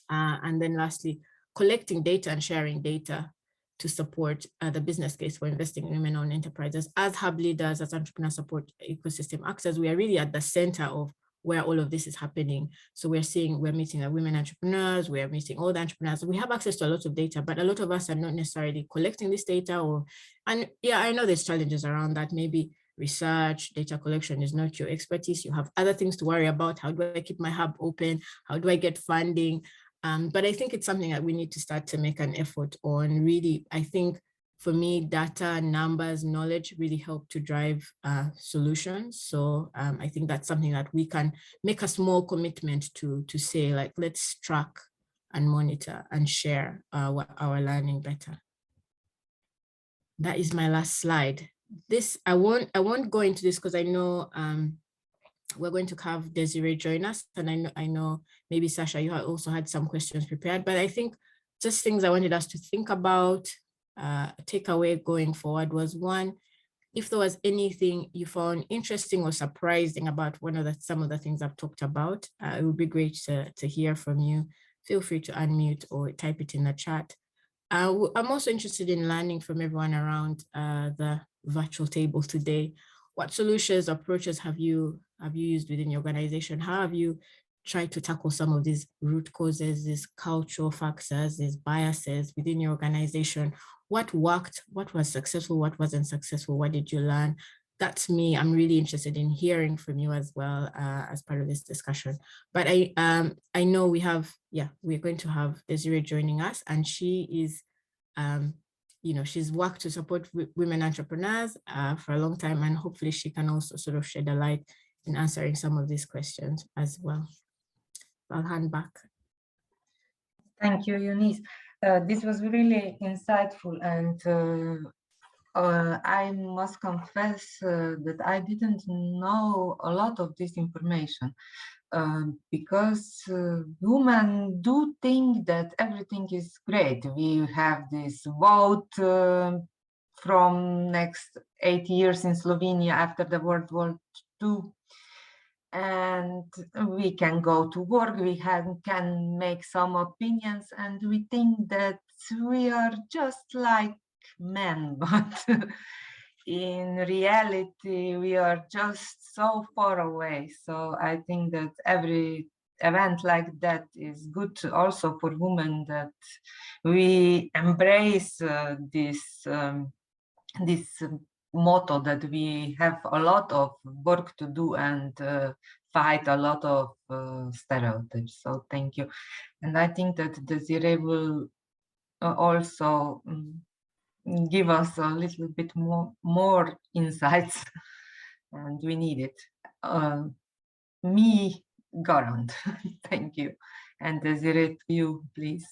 And then lastly, collecting data and sharing data to support the business case for investing in women-owned enterprises. As hub leaders, as entrepreneur support ecosystem actors, we are really at the center of where all of this is happening. So we're meeting the women entrepreneurs, we're meeting all the entrepreneurs. We have access to a lot of data, but a lot of us are not necessarily collecting this data and yeah, I know there's challenges around that. Maybe research, data collection is not your expertise. You have other things to worry about. How do I keep my hub open? How do I get funding? But I think it's something that we need to start to make an effort on. Really, I think for me, data, numbers, knowledge really help to drive solutions. So I think that's something that we can make a small commitment to say, like, let's track and monitor and share our learning better. That is my last slide. I won't go into this because I know we're going to have Desiree join us. And I know maybe Sasha, you also had some questions prepared, but I think just things I wanted us to think about, take away going forward was, one, if there was anything you found interesting or surprising about some of the things I've talked about, it would be great to hear from you. Feel free to unmute or type it in the chat. I'm also interested in learning from everyone around the virtual table today. What solutions, approaches have you used within your organization? How have you tried to tackle some of these root causes, these cultural factors, these biases within your organization? What worked? What was successful? What wasn't successful? What did you learn? That's me. I'm really interested in hearing from you as well as part of this discussion. But I know we're going to have Desiree joining us, and she is, she's worked to support women entrepreneurs for a long time, and hopefully she can also sort of shed a light in answering some of these questions as well. I'll hand back. Thank you, Eunice. This was really insightful, and I must confess that I didn't know a lot of this information because women do think that everything is great. We have this vote from next 8 years in Slovenia after the World War II. And we can go to work, we can make some opinions, and we think that we are just like men, but in reality, we are just so far away. So I think that every event like that is good also for women, that we embrace this motto that we have a lot of work to do and fight a lot of stereotypes. So thank you. And I think that Desiree will also give us a little bit more insights, and we need it. Me, Garant. Thank you. And Desiree, you, please.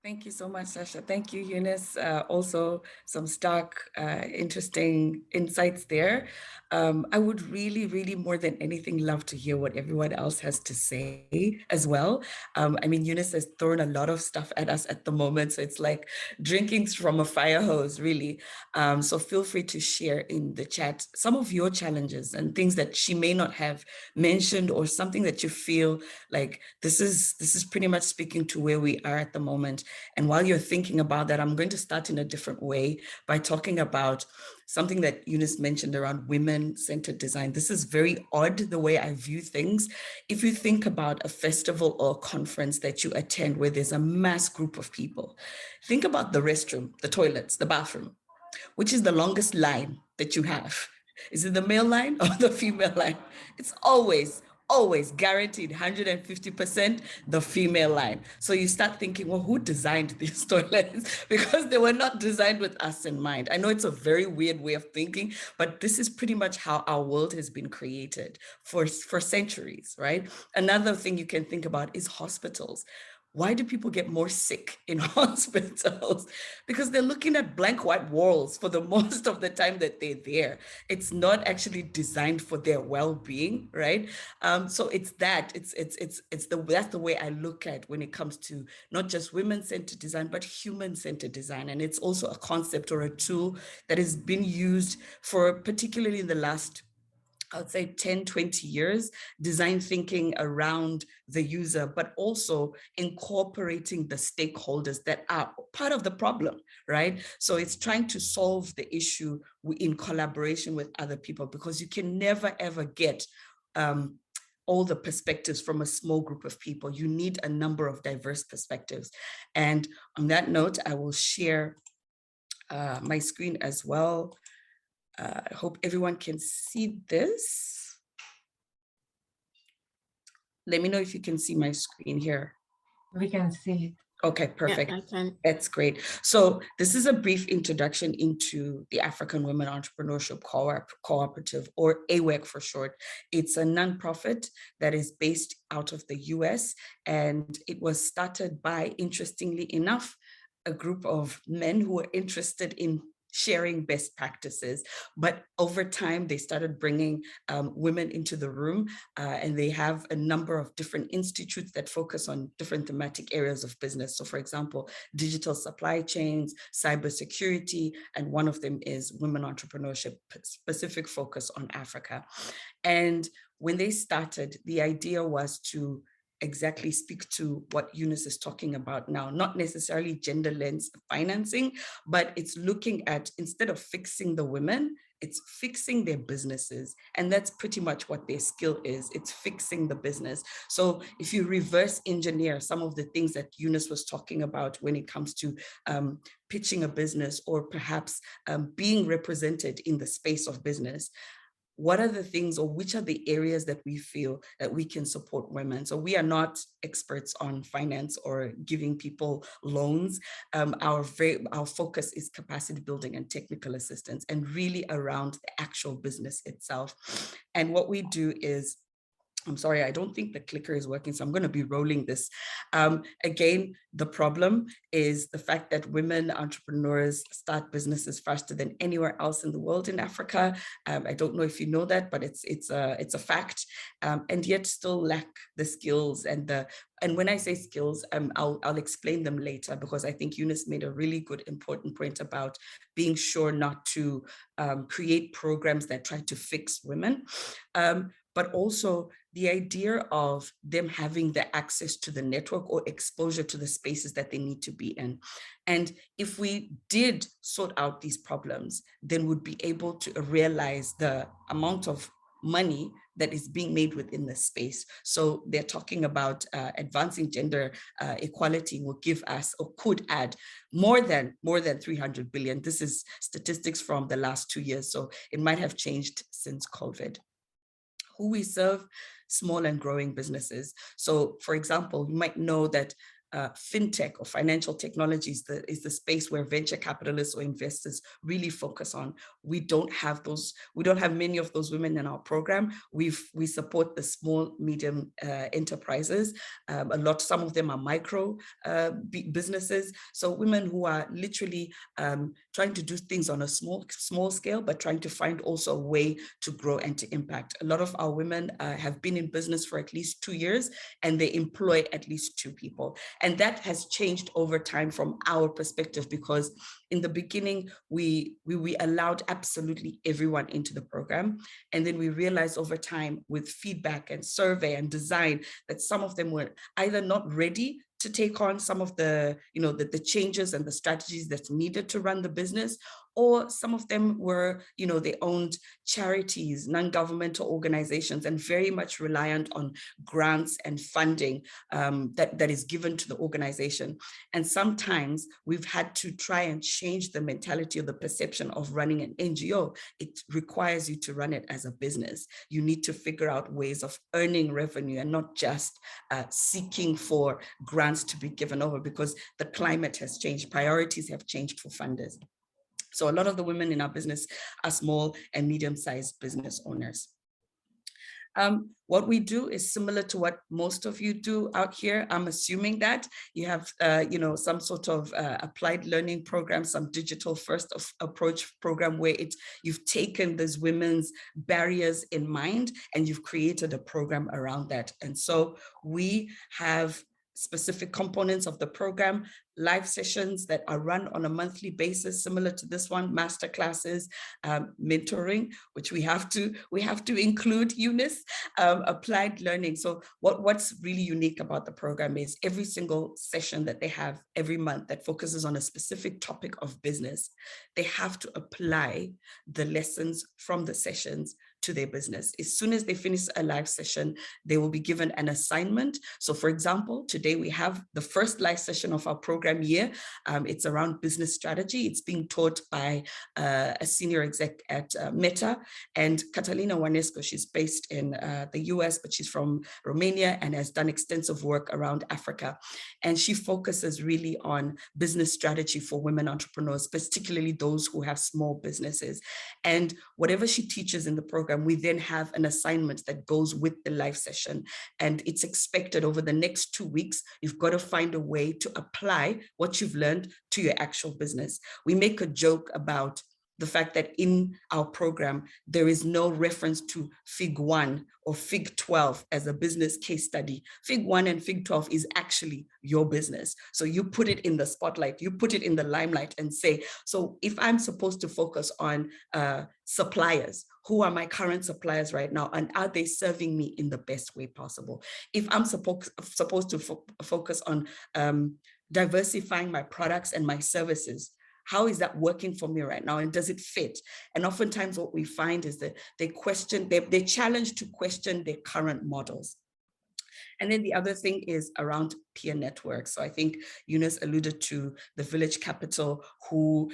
Thank you so much, Sasha. Thank you, Eunice. Also, some stark, interesting insights there. I would really, really, more than anything, love to hear what everyone else has to say as well. I mean, Eunice has thrown a lot of stuff at us at the moment, so it's like drinking from a fire hose, really. So feel free to share in the chat some of your challenges and things that she may not have mentioned, or something that you feel like this is pretty much speaking to where we are at the moment. And while you're thinking about that, I'm going to start in a different way by talking about something that Eunice mentioned around women-centered design. This is very odd, the way I view things. If you think about a festival or a conference that you attend where there's a mass group of people, think about the restroom, the toilets, the bathroom. Which is the longest line that you have? Is it the male line or the female line? It's always guaranteed 150% the female line. So you start thinking, well, who designed these toilets? Because they were not designed with us in mind. I know it's a very weird way of thinking, but this is pretty much how our world has been created for centuries, right? Another thing you can think about is hospitals. Why do people get more sick in hospitals? Because they're looking at blank white walls for the most of the time that they're there. It's not actually designed for their well-being, right? So it's that's the way I look at when it comes to not just women-centered design, but human-centered design. And it's also a concept or a tool that has been used for, particularly in the last, I would say 10, 20 years, design thinking around the user, but also incorporating the stakeholders that are part of the problem, right? So it's trying to solve the issue in collaboration with other people, because you can never, ever get all the perspectives from a small group of people. You need a number of diverse perspectives. And on that note, I will share my screen as well. I hope everyone can see this. Let me know if you can see my screen here. We can see it. Okay, perfect. Yeah, I can. That's great. So this is a brief introduction into the African Women Entrepreneurship Cooperative, or AWEC for short. It's a nonprofit that is based out of the US, and it was started by, interestingly enough, a group of men who were interested in sharing best practices. But over time, they started bringing women into the room, and they have a number of different institutes that focus on different thematic areas of business. So for example, digital supply chains, cybersecurity, and one of them is women entrepreneurship, specific focus on Africa. And when they started, the idea was to exactly speak to what Eunice is talking about now, not necessarily gender lens financing, but it's looking at, instead of fixing the women, it's fixing their businesses. And that's pretty much what their skill is. It's fixing the business. So if you reverse engineer some of the things that Eunice was talking about when it comes to pitching a business, or perhaps being represented in the space of business, what are the things, or which are the areas that we feel that we can support women? So we are not experts on finance or giving people loans. Our focus is capacity building and technical assistance, and really around the actual business itself. And what we do is, I'm sorry, I don't think the clicker is working, so I'm going to be rolling this. Again, the problem is the fact that women entrepreneurs start businesses faster than anywhere else in the world in Africa. I don't know if you know that, but it's a fact, and yet still lack the skills and when I say skills, I'll explain them later, because I think Eunice made a really good, important point about being sure not to create programs that try to fix women. But also the idea of them having the access to the network or exposure to the spaces that they need to be in. And if we did sort out these problems, then we'd be able to realize the amount of money that is being made within the space. So they're talking about advancing gender equality will give us, or could add, more than 300 billion. This is statistics from the last 2 years, so it might have changed since COVID. Who we serve: small and growing businesses. So for example, you might know that fintech or financial technology is the space where venture capitalists or investors really focus on. We don't have many of those women in our program. We support the small, medium enterprises. Some of them are micro businesses. So women who are literally trying to do things on a small scale, but trying to find also a way to grow and to impact. A lot of our women have been in business for at least 2 years, and they employ at least 2 people. And that has changed over time from our perspective, because in the beginning, we allowed absolutely everyone into the program. And then we realized over time, with feedback and survey and design, that some of them were either not ready to take on some of the changes and the strategies that's needed to run the business, or some of them were, they owned charities, non-governmental organizations, and very much reliant on grants and funding that is given to the organization. And sometimes we've had to try and change the mentality or the perception of running an NGO. It requires you to run it as a business. You need to figure out ways of earning revenue and not just seeking for grants to be given over, because the climate has changed. Priorities have changed for funders. So a lot of the women in our business are small and medium-sized business owners. What we do is similar to what most of you do out here. I'm assuming that you have, some sort of applied learning program, some digital first approach program where you've taken these women's barriers in mind and you've created a program around that. And so we have specific components of the program, live sessions that are run on a monthly basis, similar to this one, masterclasses, mentoring, which we have to include, Eunice, applied learning. So what's really unique about the program is every single session that they have every month that focuses on a specific topic of business, they have to apply the lessons from the sessions to their business. As soon as they finish a live session, they will be given an assignment. So for example, today we have the first live session of our program year. It's around business strategy. It's being taught by a senior exec at Meta, and Catalina Wanesco. She's based in the US, but she's from Romania and has done extensive work around Africa. And she focuses really on business strategy for women entrepreneurs, particularly those who have small businesses. And whatever she teaches in the program program, we then have an assignment that goes with the live session. And it's expected over the next 2 weeks, you've got to find a way to apply what you've learned to your actual business. We make a joke about the fact that in our program, there is no reference to Fig 1 or Fig 12 as a business case study. Fig 1 and Fig 12 is actually your business. So you put it in the spotlight, you put it in the limelight and say, so if I'm supposed to focus on suppliers, who are my current suppliers right now? And are they serving me in the best way possible? If I'm supposed to focus on diversifying my products and my services, how is that working for me right now? And does it fit? And oftentimes what we find is that they challenge to question their current models. And then the other thing is around peer networks. So I think Eunice alluded to the Village Capital, who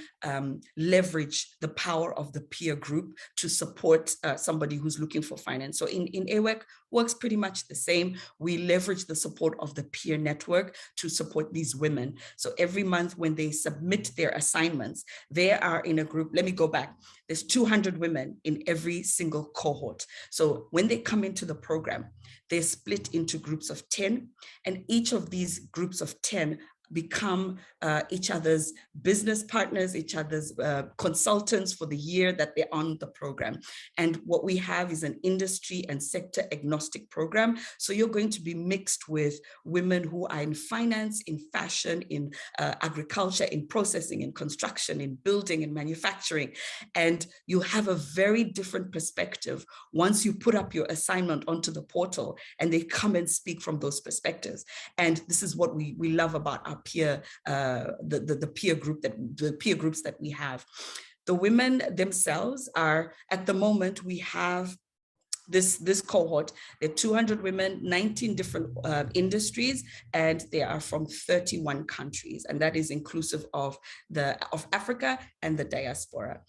leverage the power of the peer group to support somebody who's looking for finance. So in AWEC works pretty much the same. We leverage the support of the peer network to support these women. So every month when they submit their assignments, they are in a group. Let me go back. There's 200 women in every single cohort. So when they come into the program, they're split into groups of 10, and each of these groups of 10 become each other's business partners, each other's consultants for the year that they're on the program. And what we have is an industry and sector agnostic program. So you're going to be mixed with women who are in finance, in fashion, in agriculture, in processing, in construction, in building, in manufacturing. And you have a very different perspective once you put up your assignment onto the portal and they come and speak from those perspectives. And this is what we love about our peer, the peer groups that we have. The women themselves are, at the moment, we have this cohort, there are 200 women, 19 different industries, and they are from 31 countries, and that is inclusive of Africa and the diaspora.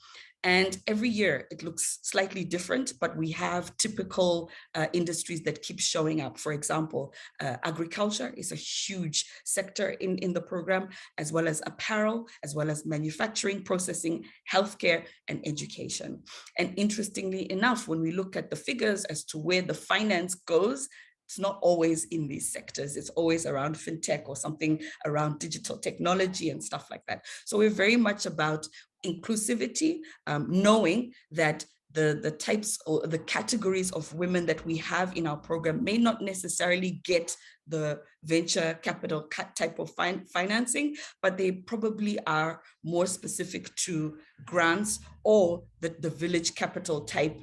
And every year it looks slightly different, but we have typical industries that keep showing up. For example, agriculture is a huge sector in the program, as well as apparel, as well as manufacturing, processing, healthcare, and education. And interestingly enough, when we look at the figures as to where the finance goes, it's not always in these sectors. It's always around fintech or something around digital technology and stuff like that. So we're very much about inclusivity, knowing that the types or the categories of women that we have in our program may not necessarily get the venture capital type of financing, but they probably are more specific to grants or the village capital type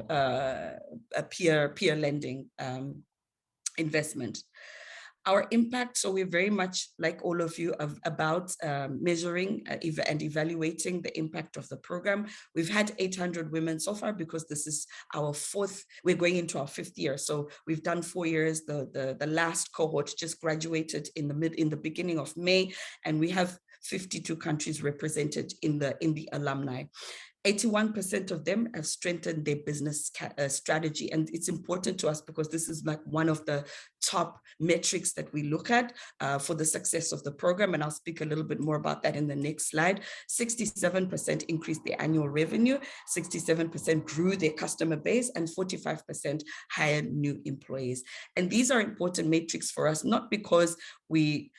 peer lending investment. Our impact, so we're very much like all of you about measuring and evaluating the impact of the program. We've had 800 women so far because this is our we're going into our 5th year. So we've done 4 years. The last cohort just graduated in the beginning of May, and we have 52 countries represented in the alumni. 81% of them have strengthened their business strategy. And it's important to us because this is like one of the top metrics that we look at for the success of the program. And I'll speak a little bit more about that in the next slide. 67% increased their annual revenue, 67% grew their customer base, and 45% hired new employees. And these are important metrics for us, not because we,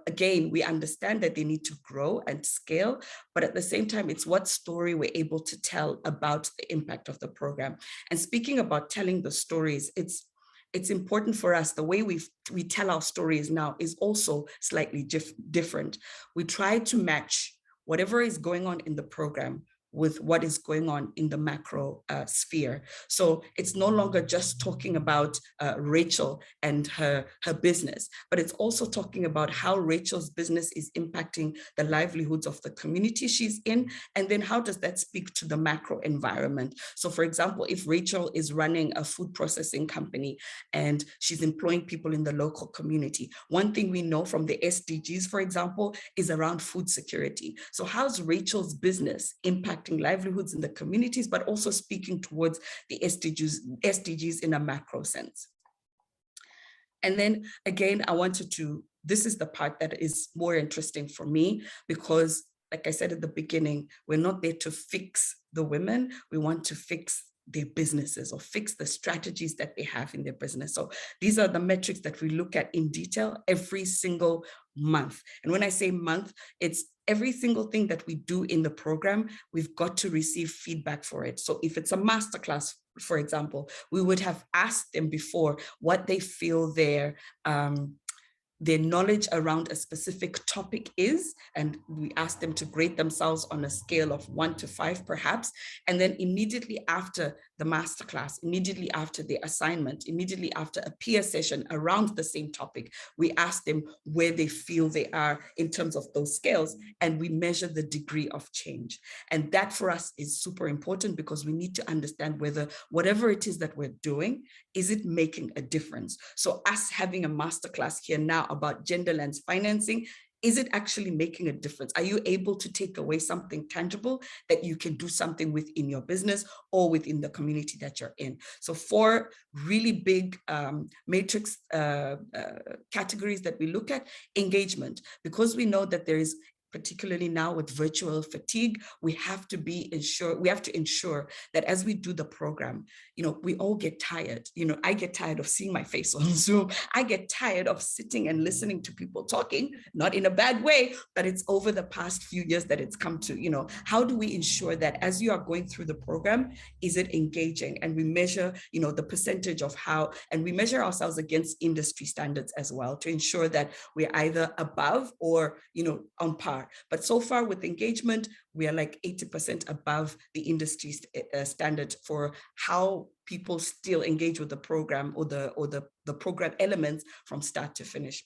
again, we understand that they need to grow and scale, but at the same time, it's what story we're able to tell about the impact of the program. And speaking about telling the stories, it's important for us. The way we tell our stories now is also slightly different. We try to match whatever is going on in the program with what is going on in the macro sphere. So it's no longer just talking about Rachel and her business, but it's also talking about how Rachel's business is impacting the livelihoods of the community she's in, and then how does that speak to the macro environment. So for example, if Rachel is running a food processing company and she's employing people in the local community, one thing we know from the SDGs, for example, is around food security. So how's Rachel's business impacting livelihoods in the communities, but also speaking towards the SDGs in a macro sense. And then again, this is the part that is more interesting for me, because like I said at the beginning, we're not there to fix the women. We want to fix their businesses or fix the strategies that they have in their business. So these are the metrics that we look at in detail every single month. And when I say month, it's every single thing that we do in the program, we've got to receive feedback for it. So if it's a masterclass, for example, we would have asked them before what they feel their knowledge around a specific topic is, and we ask them to grade themselves on a scale of 1 to 5 perhaps, and then immediately after the masterclass, immediately after the assignment, immediately after a peer session around the same topic, we ask them where they feel they are in terms of those scales, and we measure the degree of change. And that for us is super important, because we need to understand whether whatever it is that we're doing, is it making a difference? So us having a masterclass here now about gender lens financing, is it actually making a difference? Are you able to take away something tangible that you can do something within your business or within the community that you're in? So 4 really big matrix categories that we look at: engagement, because we know that there is, particularly now with virtual fatigue, we have to ensure that as we do the program, we all get tired. I get tired of seeing my face on Zoom. I get tired of sitting and listening to people talking, not in a bad way, but it's over the past few years that it's come to, how do we ensure that as you are going through the program, is it engaging? And we measure, the percentage of how, and we measure ourselves against industry standards as well to ensure that we're either above or, on par. But so far with engagement, we are like 80% above the industry standard for how people still engage with the program or the program elements from start to finish.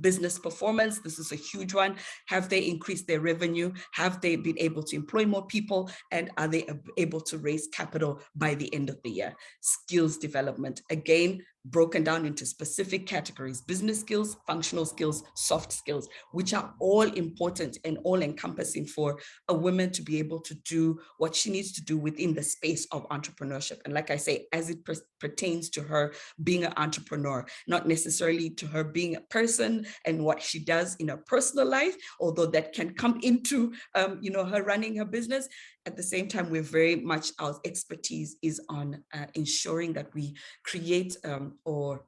Business performance, this is a huge one. Have they increased their revenue? Have they been able to employ more people? And are they able to raise capital by the end of the year? Skills development, again, broken down into specific categories: business skills, functional skills, soft skills, which are all important and all encompassing for a woman to be able to do what she needs to do within the space of entrepreneurship. And like I say, as it pertains to her being an entrepreneur, not necessarily to her being a person and what she does in her personal life, although that can come into her running her business. At the same time, we're very much, our expertise is on ensuring that we create or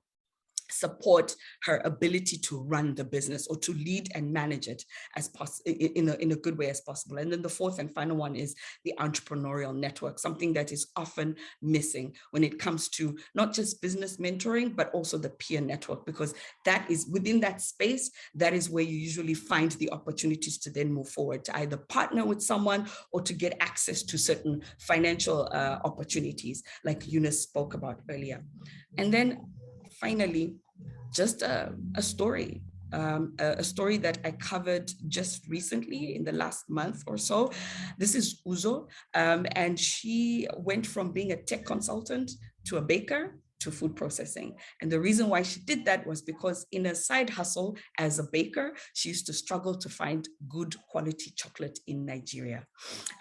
support her ability to run the business or to lead and manage it as in a good way as possible. And then the 4th and final one is the entrepreneurial network, something that is often missing when it comes to not just business mentoring, but also the peer network, because that is within that space, that is where you usually find the opportunities to then move forward, to either partner with someone or to get access to certain financial opportunities like Eunice spoke about earlier. And then finally, just a story that I covered just recently in the last month or so. This is Uzo, and she went from being a tech consultant to a baker to food processing. And the reason why she did that was because in a side hustle as a baker, she used to struggle to find good quality chocolate in Nigeria.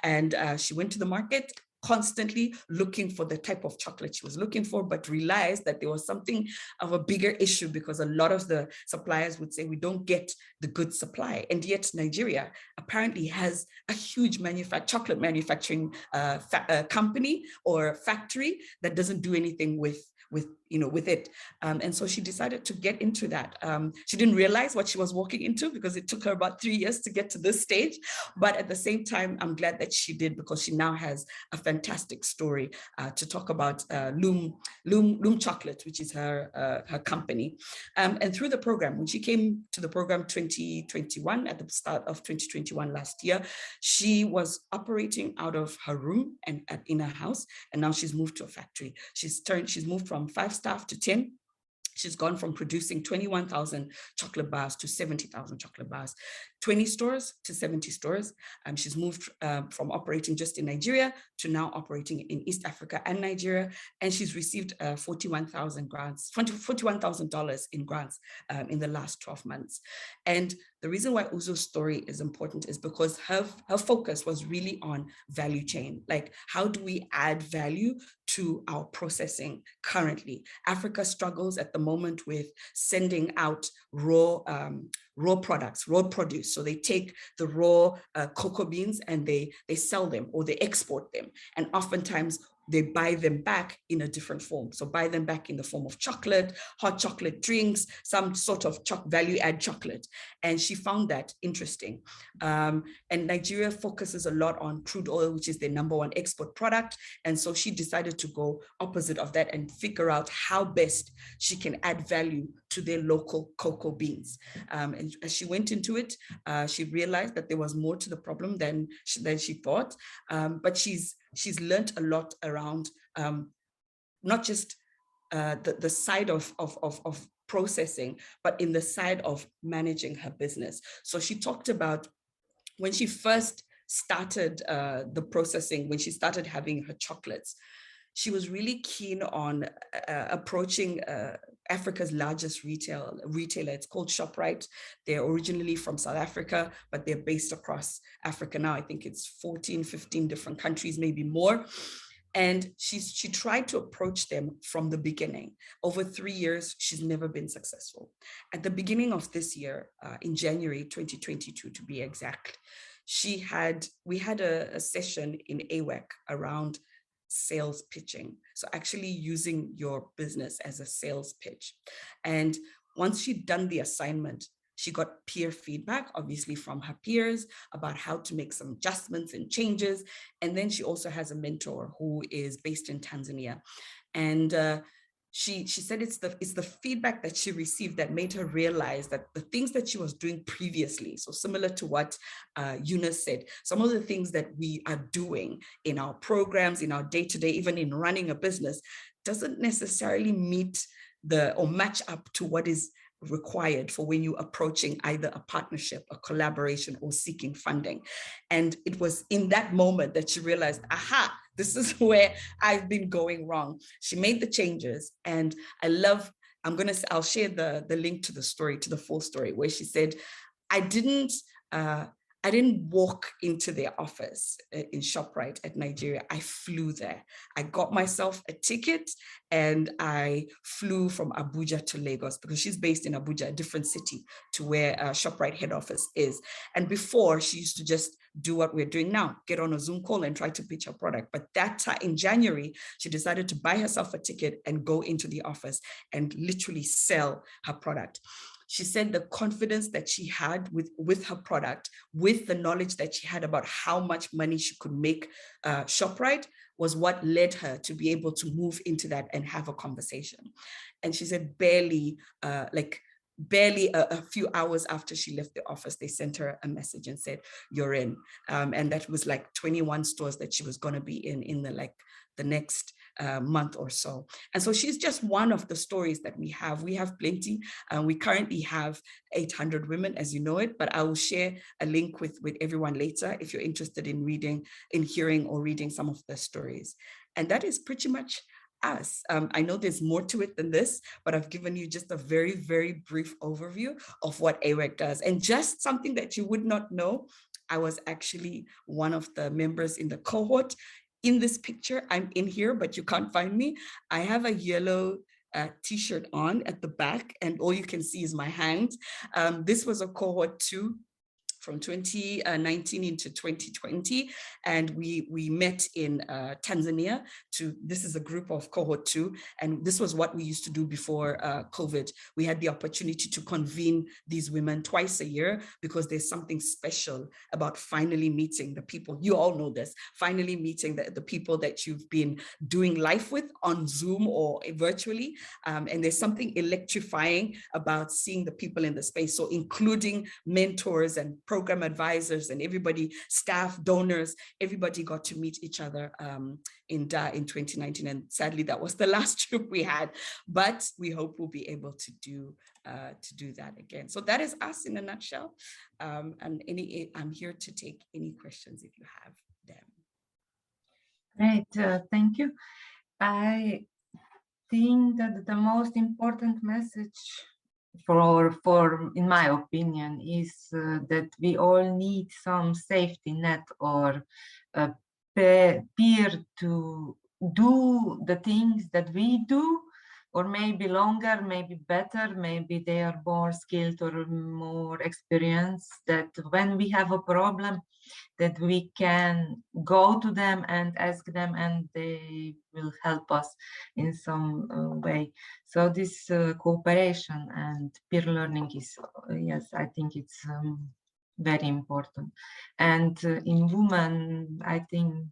And she went to the market, constantly looking for the type of chocolate she was looking for, but realized that there was something of a bigger issue, because a lot of the suppliers would say we don't get the good supply. And yet Nigeria apparently has a huge chocolate manufacturing company or factory that doesn't do anything with it. And so she decided to get into that. She didn't realize what she was walking into, because it took her about 3 years to get to this stage. But at the same time, I'm glad that she did, because she now has a fantastic story to talk about Loom Chocolate, which is her company. And through the program, when she came to the program 2021, at the start of 2021 last year, she was operating out of her room and in her house. And now she's moved to a factory. She's moved from 5 staff to 10. She's gone from producing 21,000 chocolate bars to 70,000 chocolate bars, 20 stores to 70 stores. She's moved from operating just in Nigeria to now operating in East Africa and Nigeria. And she's received $41,000 in grants in the last 12 months. And the reason why Uzo's story is important is because her focus was really on value chain. Like, how do we add value to our processing currently? Africa struggles at the moment with sending out raw products, raw produce. So they take the raw cocoa beans and they sell them or they export them. And oftentimes they buy them back in a different form. So buy them back in the form of chocolate, hot chocolate drinks, some sort of value add chocolate. And she found that interesting. And Nigeria focuses a lot on crude oil, which is their #1 export product. And so she decided to go opposite of that and figure out how best she can add value to their local cocoa beans. And as she went into it, she realized that there was more to the problem than she thought. But she's learned a lot around not just the side of processing, but in the side of managing her business. So she talked about when she first started the processing, when she started having her chocolates, she was really keen on approaching Africa's largest retailer. It's called ShopRite. They're originally from South Africa, but they're based across Africa now. I think it's 14, 15 different countries, maybe more. And she tried to approach them from the beginning. Over 3 years, she's never been successful. At the beginning of this year, in January 2022, to be exact, we had a session in AWAC around sales pitching. So actually using your business as a sales pitch. And once she'd done the assignment, she got peer feedback, obviously from her peers, about how to make some adjustments and changes. And then she also has a mentor who is based in Tanzania. And she said it's the feedback that she received that made her realize that the things that she was doing previously, so similar to what Eunice said, some of the things that we are doing in our programs, in our day-to-day, even in running a business, doesn't necessarily meet or match up to what is required for when you're approaching either a partnership, a collaboration, or seeking funding. And it was in that moment that she realized, aha, this is where I've been going wrong. She made the changes, and I'll share the link to the story, to the full story, where she said, I didn't walk into their office in ShopRite at Nigeria. I flew there. I got myself a ticket and I flew from Abuja to Lagos, because she's based in Abuja, a different city to where ShopRite head office is. And before, she used to just do what we're doing now, get on a Zoom call and try to pitch her product. But that time in January, she decided to buy herself a ticket and go into the office and literally sell her product. She said the confidence that she had with her product, with the knowledge that she had about how much money she could make ShopRite, was what led her to be able to move into that and have a conversation. And she said barely a few hours after she left the office, they sent her a message and said, you're in. And that was like 21 stores that she was going to be in the next month or so. And so she's just one of the stories that we have. We have plenty. We currently have 800 women, as you know it, but I will share a link with everyone later if you're interested in hearing or reading some of the stories. And that is pretty much us. I know there's more to it than this, but I've given you just a very, very brief overview of what AWAC does. And just something that you would not know, I was actually one of the members in the cohort. In this picture, I'm in here, but you can't find me. I have a yellow t-shirt on at the back, and all you can see is my hands. This was a cohort 2 from 2019 into 2020, and we met in Tanzania. This is a group of cohort 2, and this was what we used to do before COVID. We had the opportunity to convene these women twice a year, because there's something special about finally meeting the people. You all know this, finally meeting the people that you've been doing life with on Zoom or virtually, and there's something electrifying about seeing the people in the space. So including mentors and program advisors and everybody, staff, donors, everybody got to meet each other in 2019. And sadly, that was the last trip we had, but we hope we'll be able to do that again. So that is us in a nutshell. And I'm here to take any questions if you have them. Great, thank you. I think that the most important message in my opinion, is that we all need some safety net or a peer to do the things that we do, or maybe longer, maybe better, maybe they are more skilled or more experienced, that when we have a problem, that we can go to them and ask them, and they will help us in some way. So this cooperation and peer learning is, yes, I think it's very important. And in women, I think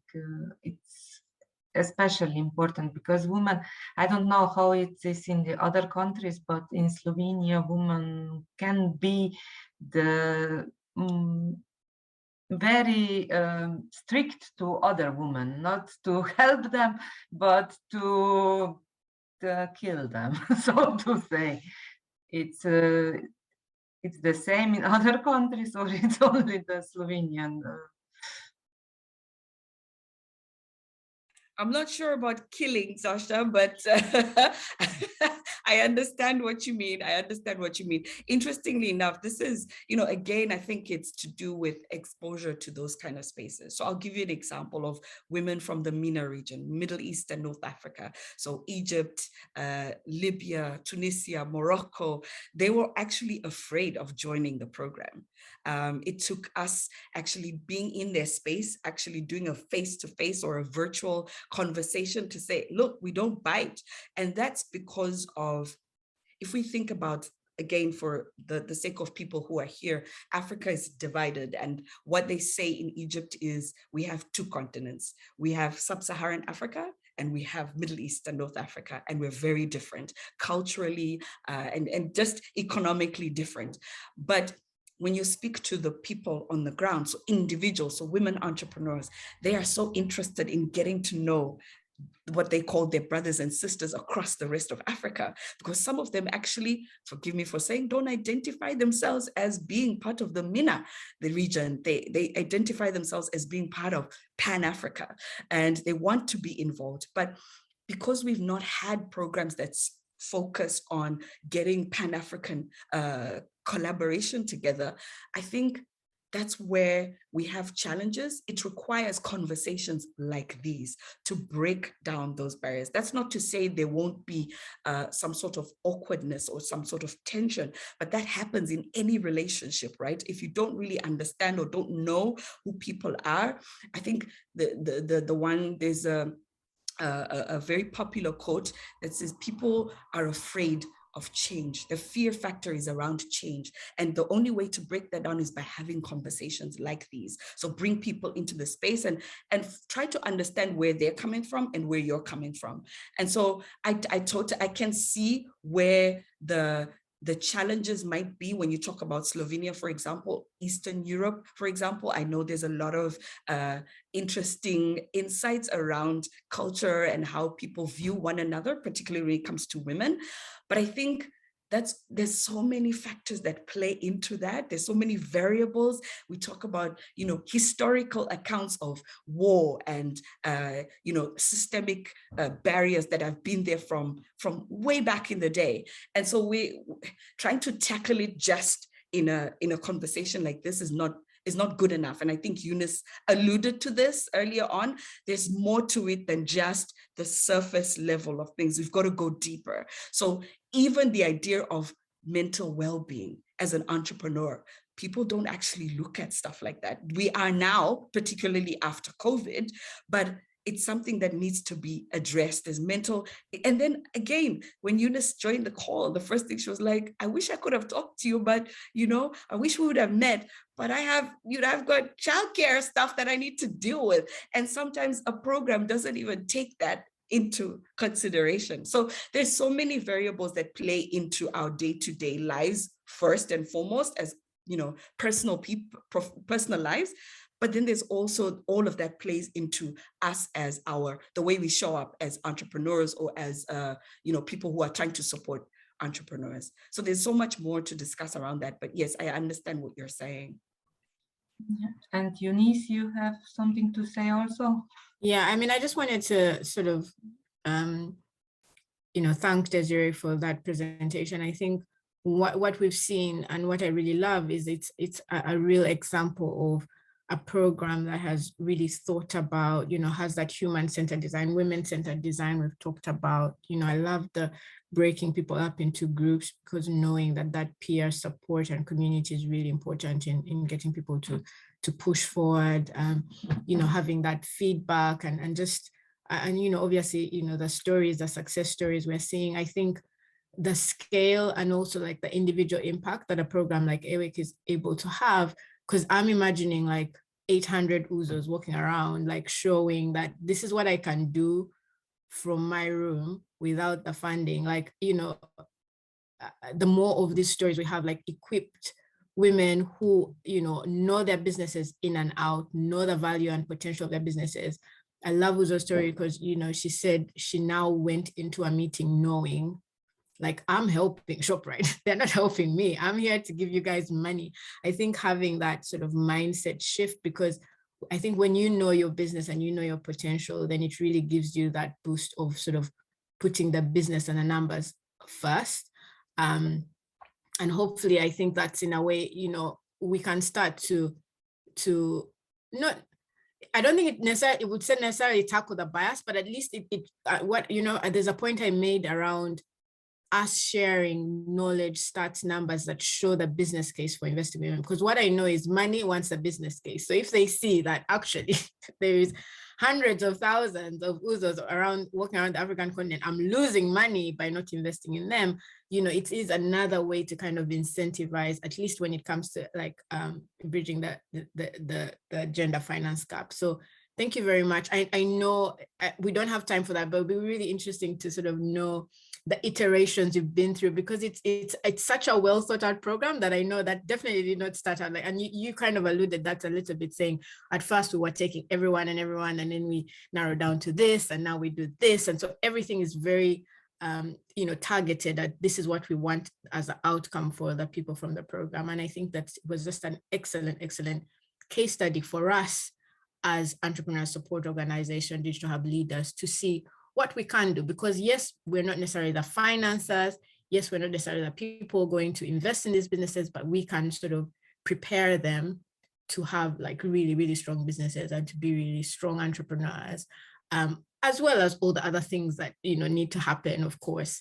it's especially important, because women, I don't know how it is in the other countries, but in Slovenia, women can be the very strict to other women, not to help them, but to kill them, so to say. It's the same in other countries, or it's only the Slovenian? I'm not sure about killing, Sasha, but I understand what you mean. I understand what you mean. Interestingly enough, this is, again, I think it's to do with exposure to those kind of spaces. So I'll give you an example of women from the MENA region, Middle East and North Africa. So Egypt, Libya, Tunisia, Morocco, they were actually afraid of joining the program. It took us actually being in their space, actually doing a face-to-face or a virtual conversation to say, look, we don't bite. And that's because of, if we think about, again, for the sake of people who are here, Africa is divided. And what they say in Egypt is we have two continents. We have sub-Saharan Africa and we have Middle East and North Africa, and we're very different culturally and just economically different. But when you speak to the people on the ground, so individuals, so women entrepreneurs, they are so interested in getting to know what they call their brothers and sisters across the rest of Africa, because some of them actually, forgive me for saying, don't identify themselves as being part of the MENA, the region. They identify themselves as being part of Pan-Africa, and they want to be involved. But because we've not had programs that's focused on getting Pan-African collaboration together, I think that's where we have challenges. It requires conversations like these to break down those barriers. That's not to say there won't be some sort of awkwardness or some sort of tension, but that happens in any relationship, right? If you don't really understand or don't know who people are, I think there's a very popular quote that says people are afraid of change. The fear factor is around change. And the only way to break that down is by having conversations like these. So bring people into the space and try to understand where they're coming from and where you're coming from. And so I can see where the challenges might be when you talk about Slovenia, for example, Eastern Europe, for example. I know there's a lot of interesting insights around culture and how people view one another, particularly when it comes to women. But I think there's so many factors that play into that. There's so many variables. We talk about, historical accounts of war and, systemic barriers that have been there from way back in the day. And so we trying to tackle it just in a conversation like this is not good enough. And I think Eunice alluded to this earlier on. There's more to it than just the surface level of things. We've got to go deeper. So even the idea of mental well-being as an entrepreneur, people don't actually look at stuff like that. We are now, particularly after COVID, but it's something that needs to be addressed as mental. And then again, when Eunice joined the call, the first thing she was like, I wish I could have talked to you, but I wish we would have met, but I've got childcare stuff that I need to deal with. And sometimes a program doesn't even take that into consideration. So there's so many variables that play into our day-to-day lives, first and foremost, as personal lives. But then there's also all of that plays into us as the way we show up as entrepreneurs or as, people who are trying to support entrepreneurs. So there's so much more to discuss around that. But yes, I understand what you're saying. Yeah. And Eunice, you have something to say also? Yeah, I mean, I just wanted to sort of, thank Desiree for that presentation. I think what we've seen and what I really love is it's a real example of a program that has really thought about, has that human-centered design, women-centered design we've talked about. I love the breaking people up into groups, because knowing that peer support and community is really important in getting people to push forward, having that feedback and just, obviously, the stories, the success stories we're seeing. I think the scale and also like the individual impact that a program like AWIC is able to have, because I'm imagining like 800 Uzos walking around, like showing that this is what I can do from my room without the funding. Like, the more of these stories we have, like equipped women who, know their businesses in and out, know the value and potential of their businesses. I love Uzo's story because, she said she now went into a meeting knowing, like, I'm helping ShopRite. They're not helping me. I'm here to give you guys money. I think having that sort of mindset shift, because I think when you know your business and you know your potential, then it really gives you that boost of sort of putting the business and the numbers first. And hopefully, I think that's in a way, we can start to not, I don't think it would necessarily tackle the bias, but at least there's a point I made around us sharing knowledge, stats, numbers that show the business case for investing in women. Because what I know is money wants a business case. So if they see that actually there is hundreds of thousands of Uzos walking around the African continent, I'm losing money by not investing in them, it is another way to kind of incentivize, at least when it comes to like bridging the gender finance gap. So thank you very much. I know we don't have time for that, but it'll be really interesting to sort of know the iterations you've been through, because it's such a well thought out program that I know that definitely did not start out like, and you kind of alluded that a little bit, saying at first we were taking everyone, and then we narrowed down to this, and now we do this. And so everything is very, targeted at this is what we want as an outcome for the people from the program. And I think that was just an excellent case study for us as entrepreneur support organization, Digital Hub leaders, to see what we can do. Because yes, we're not necessarily the financiers. Yes, we're not necessarily the people going to invest in these businesses, but we can sort of prepare them to have like really, really strong businesses and to be really strong entrepreneurs, as well as all the other things that, need to happen, of course,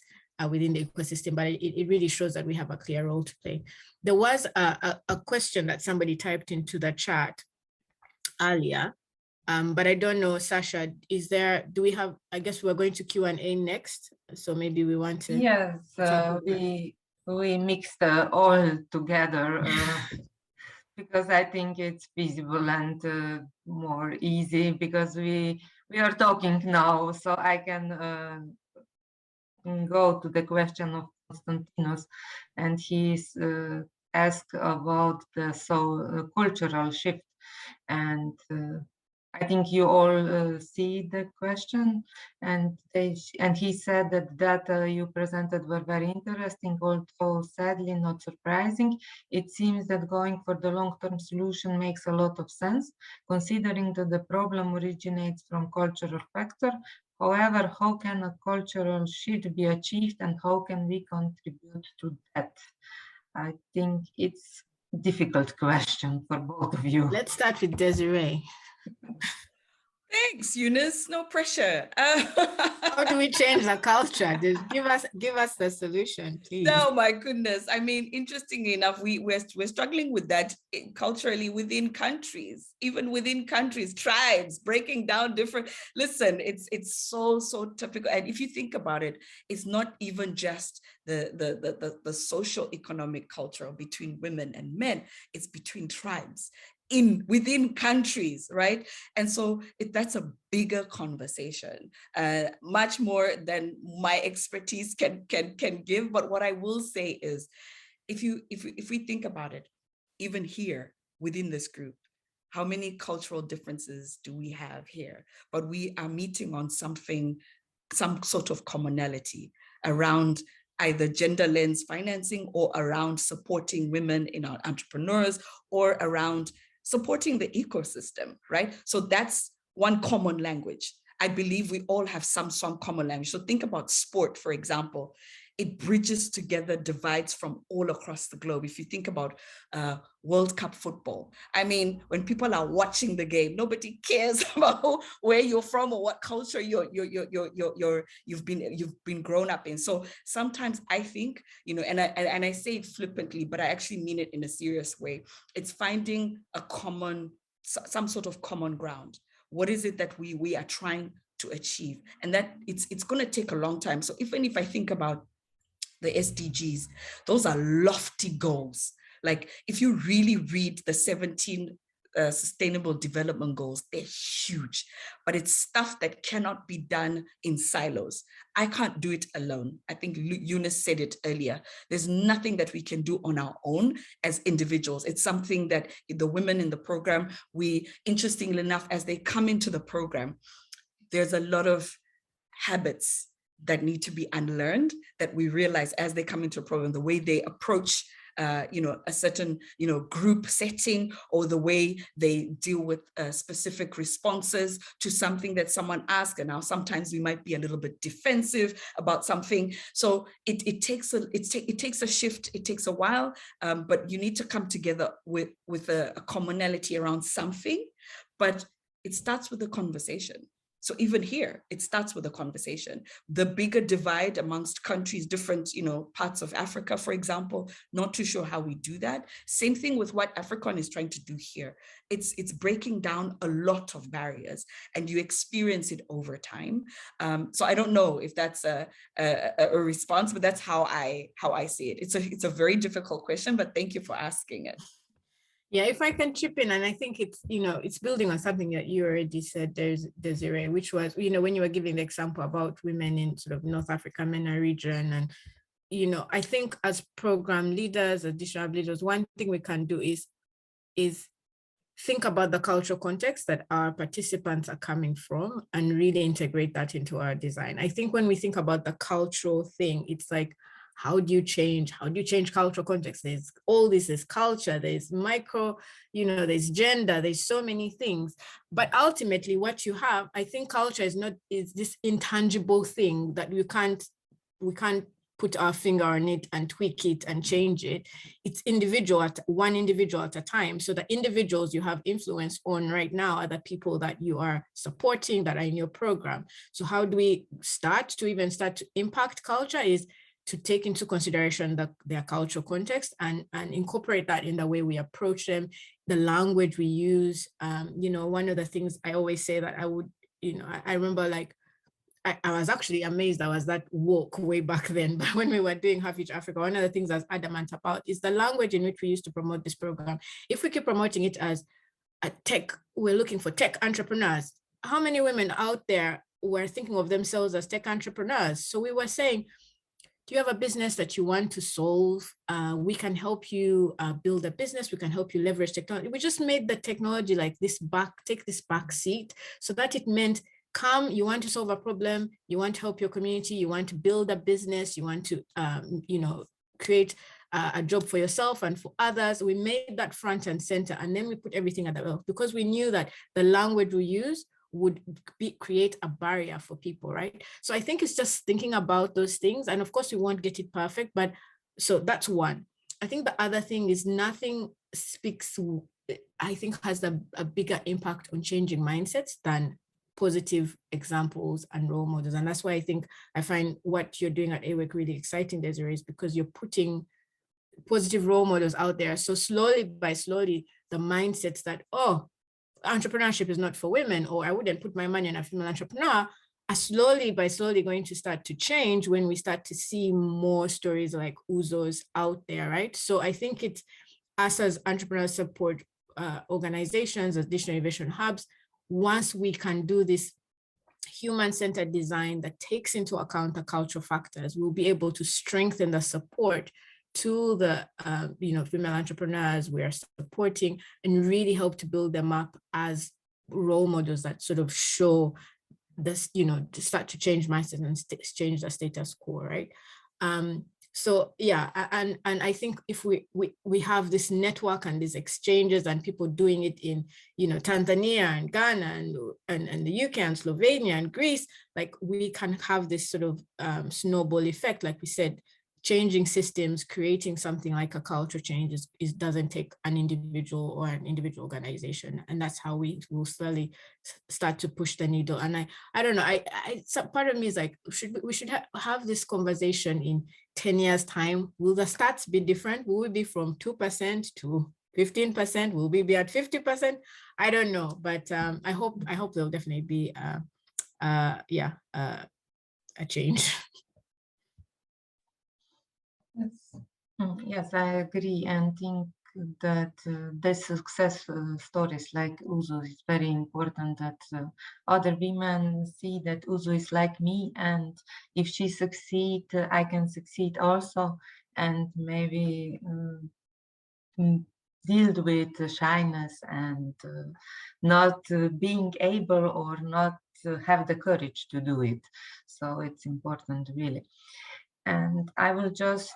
within the ecosystem. But it really shows that we have a clear role to play. There was a question that somebody typed into the chat earlier. But I don't know, Sasha, do we have, I guess we're going to Q&A next. So maybe we want to. Yes, we mixed all together because I think it's feasible and more easy, because we are talking now, so I can go to the question of Constantinos, and he's asked about the cultural shift, and I think you all see the question, and he said that data you presented were very interesting, although sadly not surprising. It seems that going for the long-term solution makes a lot of sense, considering that the problem originates from cultural factor. However, how can a cultural shift be achieved, and how can we contribute to that? I think it's a difficult question for both of you. Let's start with Desiree. Thanks, Eunice. No pressure. How do we change the culture? Just give us the solution, please. No, my goodness. I mean, interestingly enough, we're struggling with that culturally within countries, even within countries, tribes, breaking down different. Listen, it's so typical. And if you think about it, it's not even just the social economic culture between women and men. It's between tribes. Within countries, right? And so that's a bigger conversation, much more than my expertise can give. But what I will say is, if we think about it, even here within this group, how many cultural differences do we have here? But we are meeting on some sort of commonality around either gender lens financing, or around supporting women in our entrepreneurs, or around supporting the ecosystem, right? So that's one common language. I believe we all have some common language. So think about sport, for example. it bridges together divides from all across the globe. If you think about World Cup football, I mean, when people are watching the game, nobody cares about where you're from or what culture you've been grown up in. So sometimes I think, you know, and I say it flippantly, but I actually mean it in a serious way. It's finding some sort of common ground. What is it that we are trying to achieve? And that it's going to take a long time. So even if I think about the SDGs, those are lofty goals. Like if you really read the 17 Sustainable Development Goals, they're huge, but it's stuff that cannot be done in silos. I can't do it alone. I think Eunice said it earlier. There's nothing that we can do on our own as individuals. It's something that the women in the program, interestingly enough, as they come into the program, there's a lot of habits that need to be unlearned that we realize as they come into a program, the way they approach a certain, group setting, or the way they deal with specific responses to something that someone asked. And now sometimes we might be a little bit defensive about something. So it takes a shift. It takes a while, but you need to come together with a commonality around something. But it starts with a conversation. So even here, it starts with a conversation. The bigger divide amongst countries, different, parts of Africa, for example, not too sure how we do that. Same thing with what AfriCon is trying to do here. It's breaking down a lot of barriers, and you experience it over time. So I don't know if that's a response, but that's how I see it. It's a very difficult question, but thank you for asking it. Yeah, if I can chip in, and I think it's building on something that you already said, Desiree, which was, when you were giving the example about women in sort of North Africa, MENA region. And, I think as program leaders, additional leaders, one thing we can do is think about the cultural context that our participants are coming from and really integrate that into our design. I think when we think about the cultural thing, it's like, how do you change cultural context? There's all this, there's culture, there's micro, there's gender, there's so many things. But ultimately what you have, I think culture is this intangible thing that we can't put our finger on it and tweak it and change it. It's one individual at a time. So the individuals you have influence on right now are the people that you are supporting, that are in your program. So how do we start to impact culture is to take into consideration their cultural context and incorporate that in the way we approach them, the language we use. One of the things I always say that I would, I remember, like, I was actually amazed I was that woke way back then, but when we were doing Half Each Africa, one of the things I was adamant about is the language in which we used to promote this program. If we keep promoting it as a tech, we're looking for tech entrepreneurs. How many women out there were thinking of themselves as tech entrepreneurs? So we were saying, do you have a business that you want to solve? We can help you build a business. We can help you leverage technology. We just made the technology like take this back seat, so that it meant, you want to solve a problem, you want to help your community, you want to build a business, you want to, create a job for yourself and for others. We made that front and center, and then we put everything at the back, because we knew that the language we use would create a barrier for people, right? So I think it's just thinking about those things. And of course, we won't get it perfect, but so that's one. I think the other thing is nothing has a bigger impact on changing mindsets than positive examples and role models. And that's why I find what you're doing at AWEC really exciting, Desiree, is because you're putting positive role models out there. So slowly by slowly, the mindsets that, entrepreneurship is not for women, or I wouldn't put my money on a female entrepreneur, are slowly by slowly going to start to change when we start to see more stories like Uzo's out there, right? So I think it's us as entrepreneur support organizations, additional innovation hubs, once we can do this human-centered design that takes into account the cultural factors, we'll be able to strengthen the support to the female entrepreneurs we are supporting, and really help to build them up as role models that sort of show this, to start to change mindset and change the status quo, right? So yeah, and I think if we have this network and these exchanges and people doing it in, you know, Tanzania and Ghana and the UK and Slovenia and Greece, like we can have this sort of snowball effect, like we said. Changing systems, creating something like a culture change doesn't take an individual or an individual organization, and that's how we will slowly start to push the needle. And I don't know, some part of me is like, we should have this conversation in 10 years time. Will the stats be different? Will we be from 2% to 15%? Will we be at 50%? I don't know, but I hope there'll definitely be a change. Yes, I agree, and think that the success stories like Uzo is very important, that other women see that Uzo is like me, and if she succeed, I can succeed also, and maybe deal with shyness and not being able or not have the courage to do it. So it's important, really. And I will just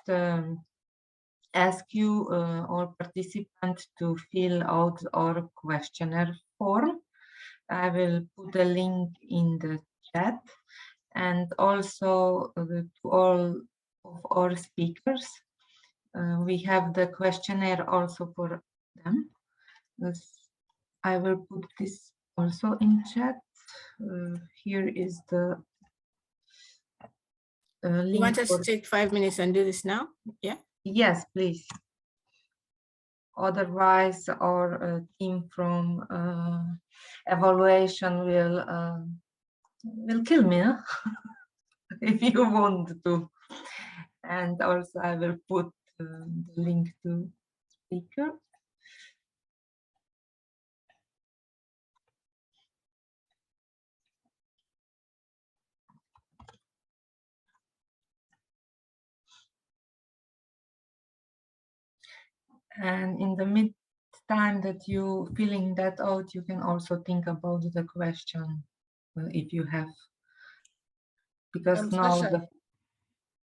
ask you, all participants, to fill out our questionnaire form. I will put a link in the chat, and also to all of our speakers. We have the questionnaire also for them. I will put this also in chat. Here is the link. You want us to take 5 minutes and do this now? Yeah. Yes, please. Otherwise, our team from evaluation will kill me, huh? If you want to. And also, I will put the link to speaker. And in the meantime that you filling that out, you can also think about the question if you have, because now Sasha,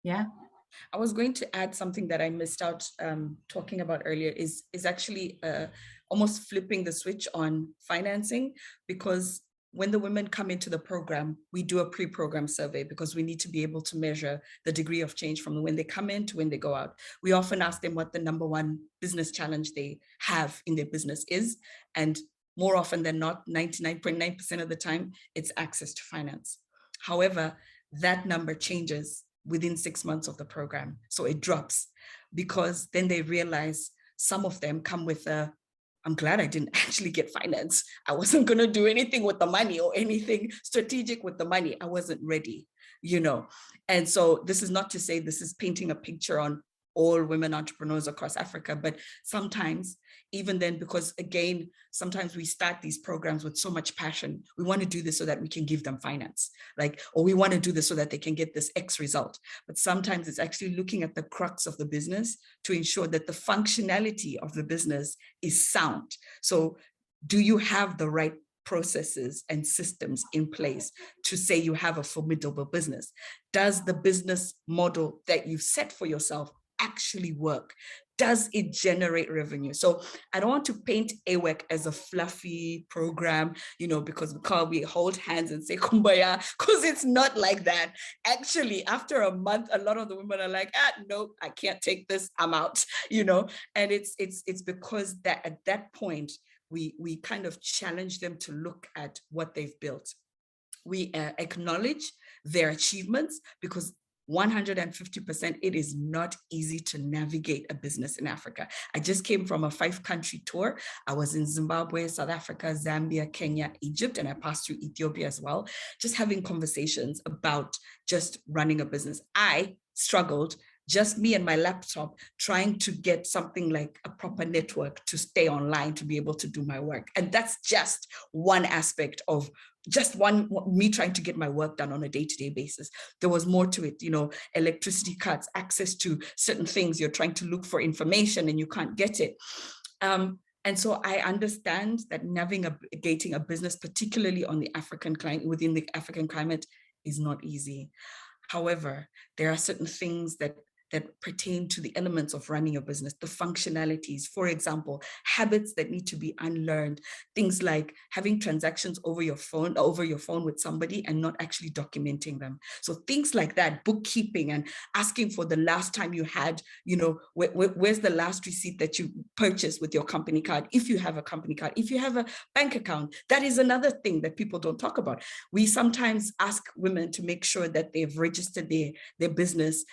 yeah. I was going to add something that I missed out talking about earlier is actually almost flipping the switch on financing, because when the women come into the program, we do a pre-program survey because we need to be able to measure the degree of change from when they come in to when they go out. We often ask them what the #1 business challenge they have in their business is. And more often than not, 99.9% of the time, it's access to finance. However, that number changes within 6 months of the program. So it drops because then they realize some of them come with I'm glad I didn't actually get finance. I wasn't going to do anything with the money or anything strategic with the money. I wasn't ready, you know. And so this is not to say this is painting a picture on all women entrepreneurs across Africa, but sometimes even then, because again, sometimes we start these programs with so much passion. We want to do this so that we can give them finance, like, or we want to do this so that they can get this X result. But sometimes it's actually looking at the crux of the business to ensure that the functionality of the business is sound. So do you have the right processes and systems in place to say you have a formidable business? Does the business model that you've set for yourself actually work? Does it generate revenue? So I don't want to paint AWEC as a fluffy program, you know, because we hold hands and say kumbaya, because it's not like that. Actually, after a month, a lot of the women are like, no, I can't take this, I'm out, you know. And it's because that at that point, we kind of challenge them to look at what they've built. We acknowledge their achievements, because 150%, it is not easy to navigate a business in Africa. I just came from a 5-country tour. I was in Zimbabwe, South Africa, Zambia, Kenya, Egypt, and I passed through Ethiopia as well, just having conversations about just running a business. I struggled, just me and my laptop, trying to get something like a proper network to stay online to be able to do my work. And that's just one aspect of me trying to get my work done on a day-to-day basis. There was more to it, you know, electricity cuts, access to certain things. You're trying to look for information and you can't get it. And so I understand that navigating a business, particularly on the African climate, within the African climate, is not easy. However, there are certain things that that pertain to the elements of running your business, the functionalities, for example, habits that need to be unlearned, things like having transactions over your phone with somebody and not actually documenting them. So things like that, bookkeeping and asking for the last time you had, where's the last receipt that you purchased with your company card, if you have a company card, if you have a bank account. That is another thing that people don't talk about. We sometimes ask women to make sure that they've registered their business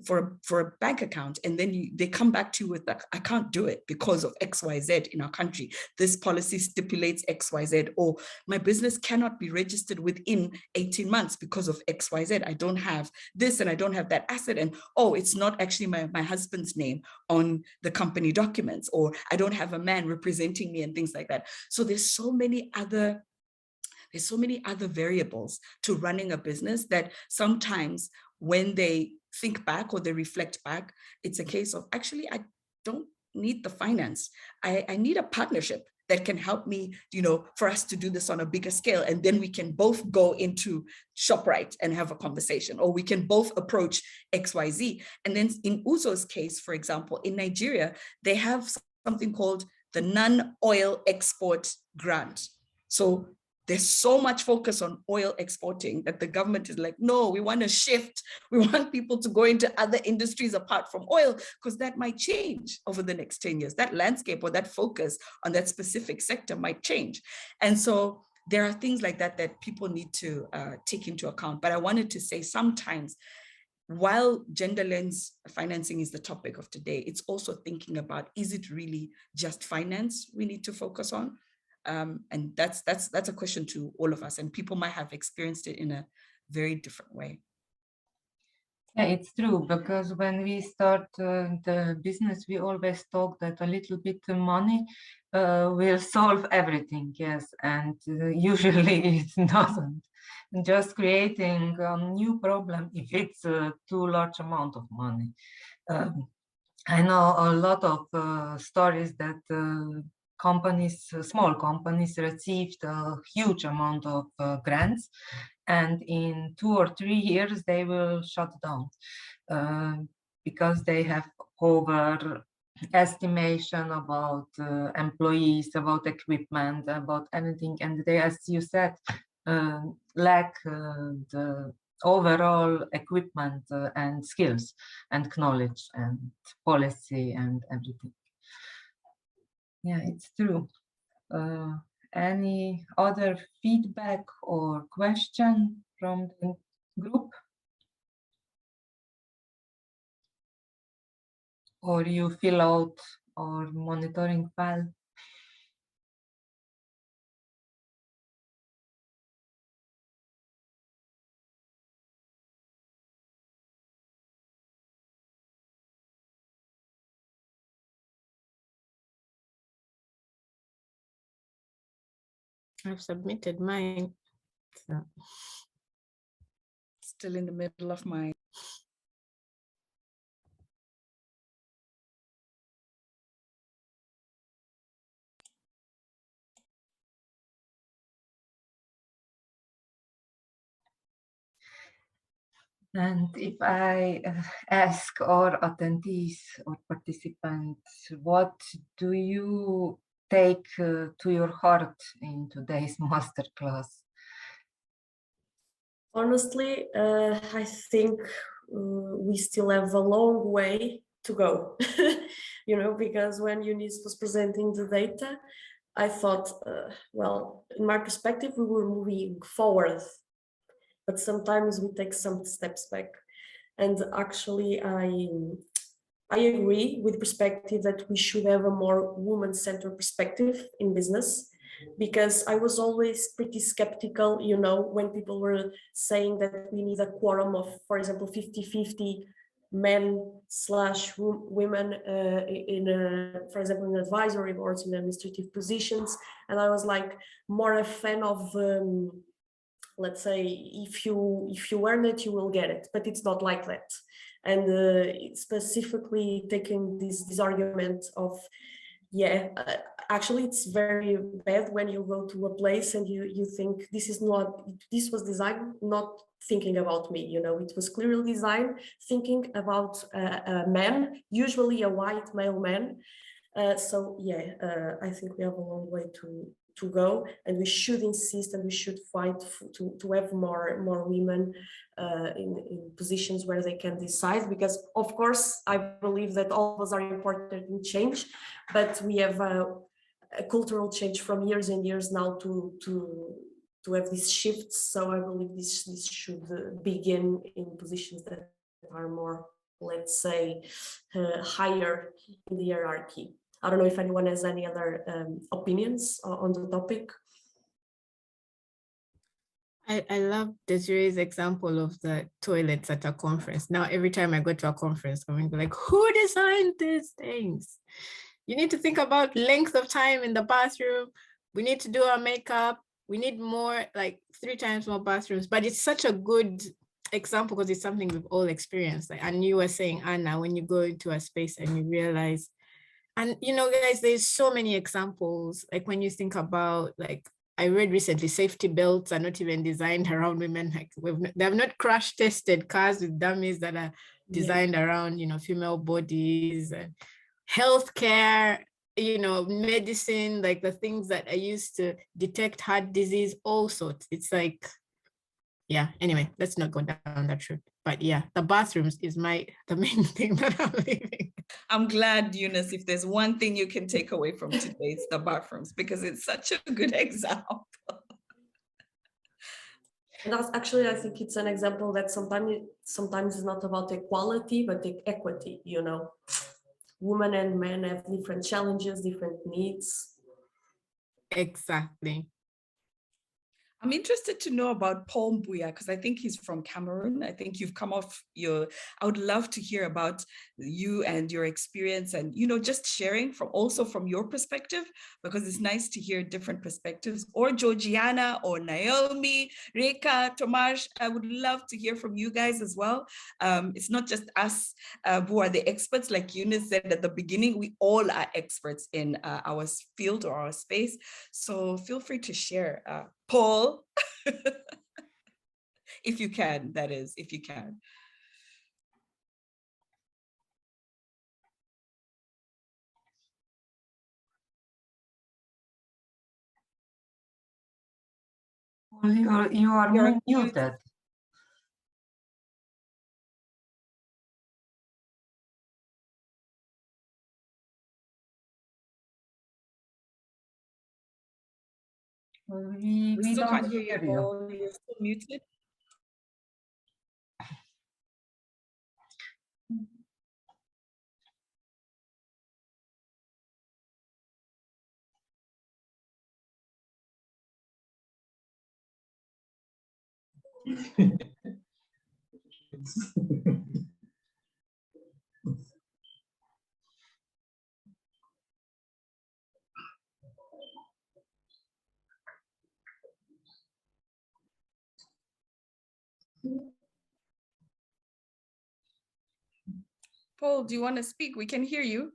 for a bank account, and then they come back to you with that, I can't do it because of XYZ in our country. This policy stipulates XYZ, or my business cannot be registered within 18 months because of XYZ. I don't have this and I don't have that asset, and oh, it's not actually my husband's name on the company documents, or I don't have a man representing me and things like that. So there's so many other variables to running a business that sometimes when they think back or they reflect back, it's a case of, actually, I don't need the finance. I need a partnership that can help me, for us to do this on a bigger scale. And then we can both go into ShopRite and have a conversation, or we can both approach XYZ. And then in Uzo's case, for example, in Nigeria, they have something called the non-oil export grant. So there's so much focus on oil exporting that the government is like, no, we want to shift. We want people to go into other industries apart from oil, because that might change over the next 10 years. That landscape or that focus on that specific sector might change. And so there are things like that that people need to take into account. But I wanted to say, sometimes, while gender lens financing is the topic of today, it's also thinking about, is it really just finance we need to focus on? And that's a question to all of us, and people might have experienced it in a very different way. Yeah, it's true, because when we start the business, we always talk that a little bit of money will solve everything, yes, and usually it doesn't. Just creating a new problem if it's too large amount of money. I know a lot of stories that small companies received a huge amount of grants, and in 2 or 3 years they will shut down because they have overestimation about employees, about equipment, about anything, and they, as you said, lack the overall equipment and skills and knowledge and policy and everything. Yeah, it's true. Any other feedback or question from the group? Or you fill out our monitoring file? I've submitted mine. So. Still in the middle of mine. And if I ask our attendees or participants, what do you take to your heart in today's masterclass? Honestly, I think we still have a long way to go, because when Eunice was presenting the data, I thought, well, in my perspective, we were moving forward, but sometimes we take some steps back. And actually, I agree with the perspective that we should have a more woman-centered perspective in business, because I was always pretty skeptical, when people were saying that we need a quorum of, for example, 50-50 men/women for example, in advisory boards, in administrative positions. And I was like more a fan of, let's say, if you earn it, you will get it, but it's not like that. And specifically taking this argument of yeah, actually it's very bad when you go to a place and you think this was designed not thinking about me, you know, it was clearly designed thinking about a man, usually a white male man. So yeah, I think we have a long way to go, and we should insist and we should fight to have more women in positions where they can decide, because of course I believe that all of us are important in change, but we have a cultural change from years and years now to have these shifts. So I believe this should begin in positions that are more, let's say, higher in the hierarchy. I don't know if anyone has any other opinions on the topic. I love Desiree's example of the toilets at a conference. Now, every time I go to a conference, I'm going to be like, who designed these things? You need to think about length of time in the bathroom. We need to do our makeup. We need more, like 3 times more bathrooms. But it's such a good example because it's something we've all experienced. Like, and you were saying, Anna, when you go into a space and you realize, and you know, guys, there's so many examples. Like when you think about, like, I read recently, safety belts are not even designed around women. Like they have not crash tested cars with dummies that are designed around, you know, female bodies, and healthcare, you know, medicine, like the things that are used to detect heart disease, all sorts. It's like, yeah, anyway, let's not go down that route. But yeah, the bathrooms is the main thing that I'm leaving. I'm glad, Eunice, if there's one thing you can take away from today, it's the bathrooms, because it's such a good example. And that's actually, I think it's an example that sometimes is not about equality, but equity, you know. Women and men have different challenges, different needs. Exactly. I'm interested to know about Paul Mbuya, because I think he's from Cameroon. I think you've come off I would love to hear about you and your experience, and, you know, just sharing from your perspective, because it's nice to hear different perspectives. Or Georgiana or Naomi, Reka, Tomasz, I would love to hear from you guys as well. It's not just us who are the experts. Like Eunice said at the beginning, we all are experts in our field or our space. So feel free to share. Paul, if you can, that is, if you can. Well, you are muted. We still don't can't hear you, hear you. Paul. You're still muted. Paul, do you want to speak? We can hear you.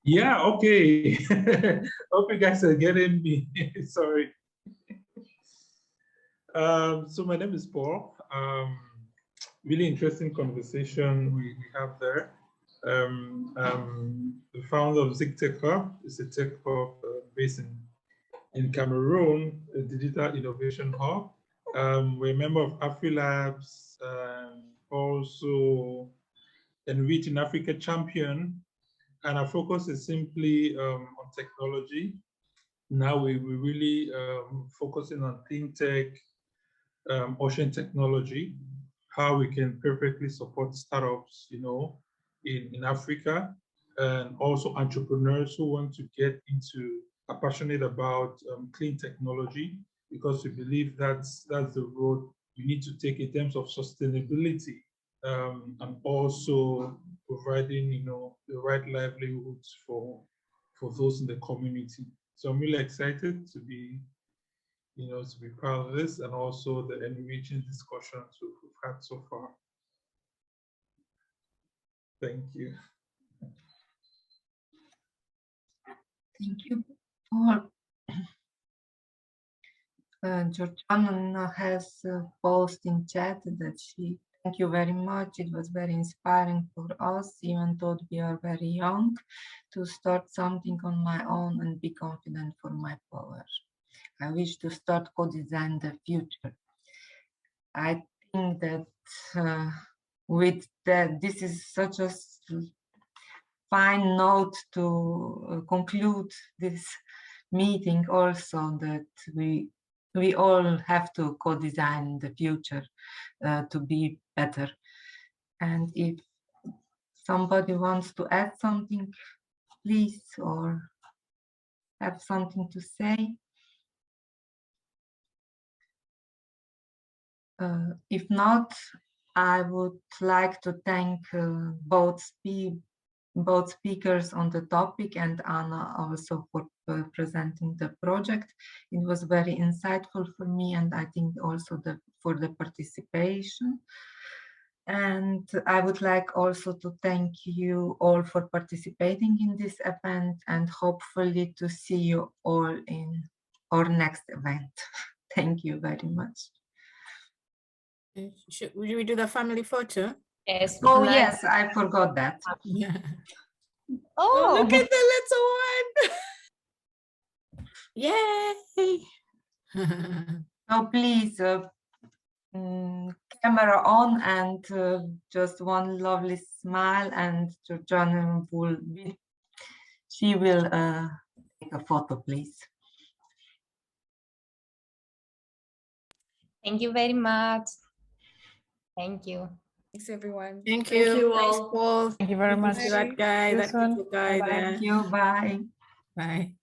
Yeah, okay. Hope you guys are getting me. Sorry. So my name is Paul. Really interesting conversation we have there. The founder of Zig Tech Hub. It's a tech hub based in Cameroon, a digital innovation hub. We're a member of AfriLabs, also Enrich in Africa champion, and our focus is simply on technology. Now we're really focusing on clean tech, ocean technology, how we can perfectly support startups, you know, in Africa, and also entrepreneurs who want to are passionate about clean technology, because we believe that's the road we need to take in terms of sustainability, and also providing, you know, the right livelihoods for those in the community. So I'm really excited to be, you know, to be part of this, and also the enriching discussions we've had so far. Thank you. Thank you, Paul. Georgiana has posted in chat that thank you very much. It was very inspiring for us, even though we are very young, to start something on my own and be confident for my power. I wish to start co-design the future. I think that with that, this is such a fine note to conclude this meeting also, that we all have to co-design the future to be better. And if somebody wants to add something, please, or have something to say. If not, I would like to thank both speakers on the topic and Anna also for presenting the project. It was very insightful for me, and I think also for the participation. And I would like also to thank you all for participating in this event, and hopefully to see you all in our next event. Thank you very much. Would we do the family photo? Yes. Oh, yes, I forgot that. Yeah. Oh, Look at the little one. Yay! So please, camera on, and just one lovely smile, and Georgiana will take a photo, please. thank you very much. Thank you. Thanks, everyone. Thank Thank you. you Thanks, all. Paul. Thank you very much. That guy, See you that soon. little guy Bye-bye. there. Thank you. Bye. Bye.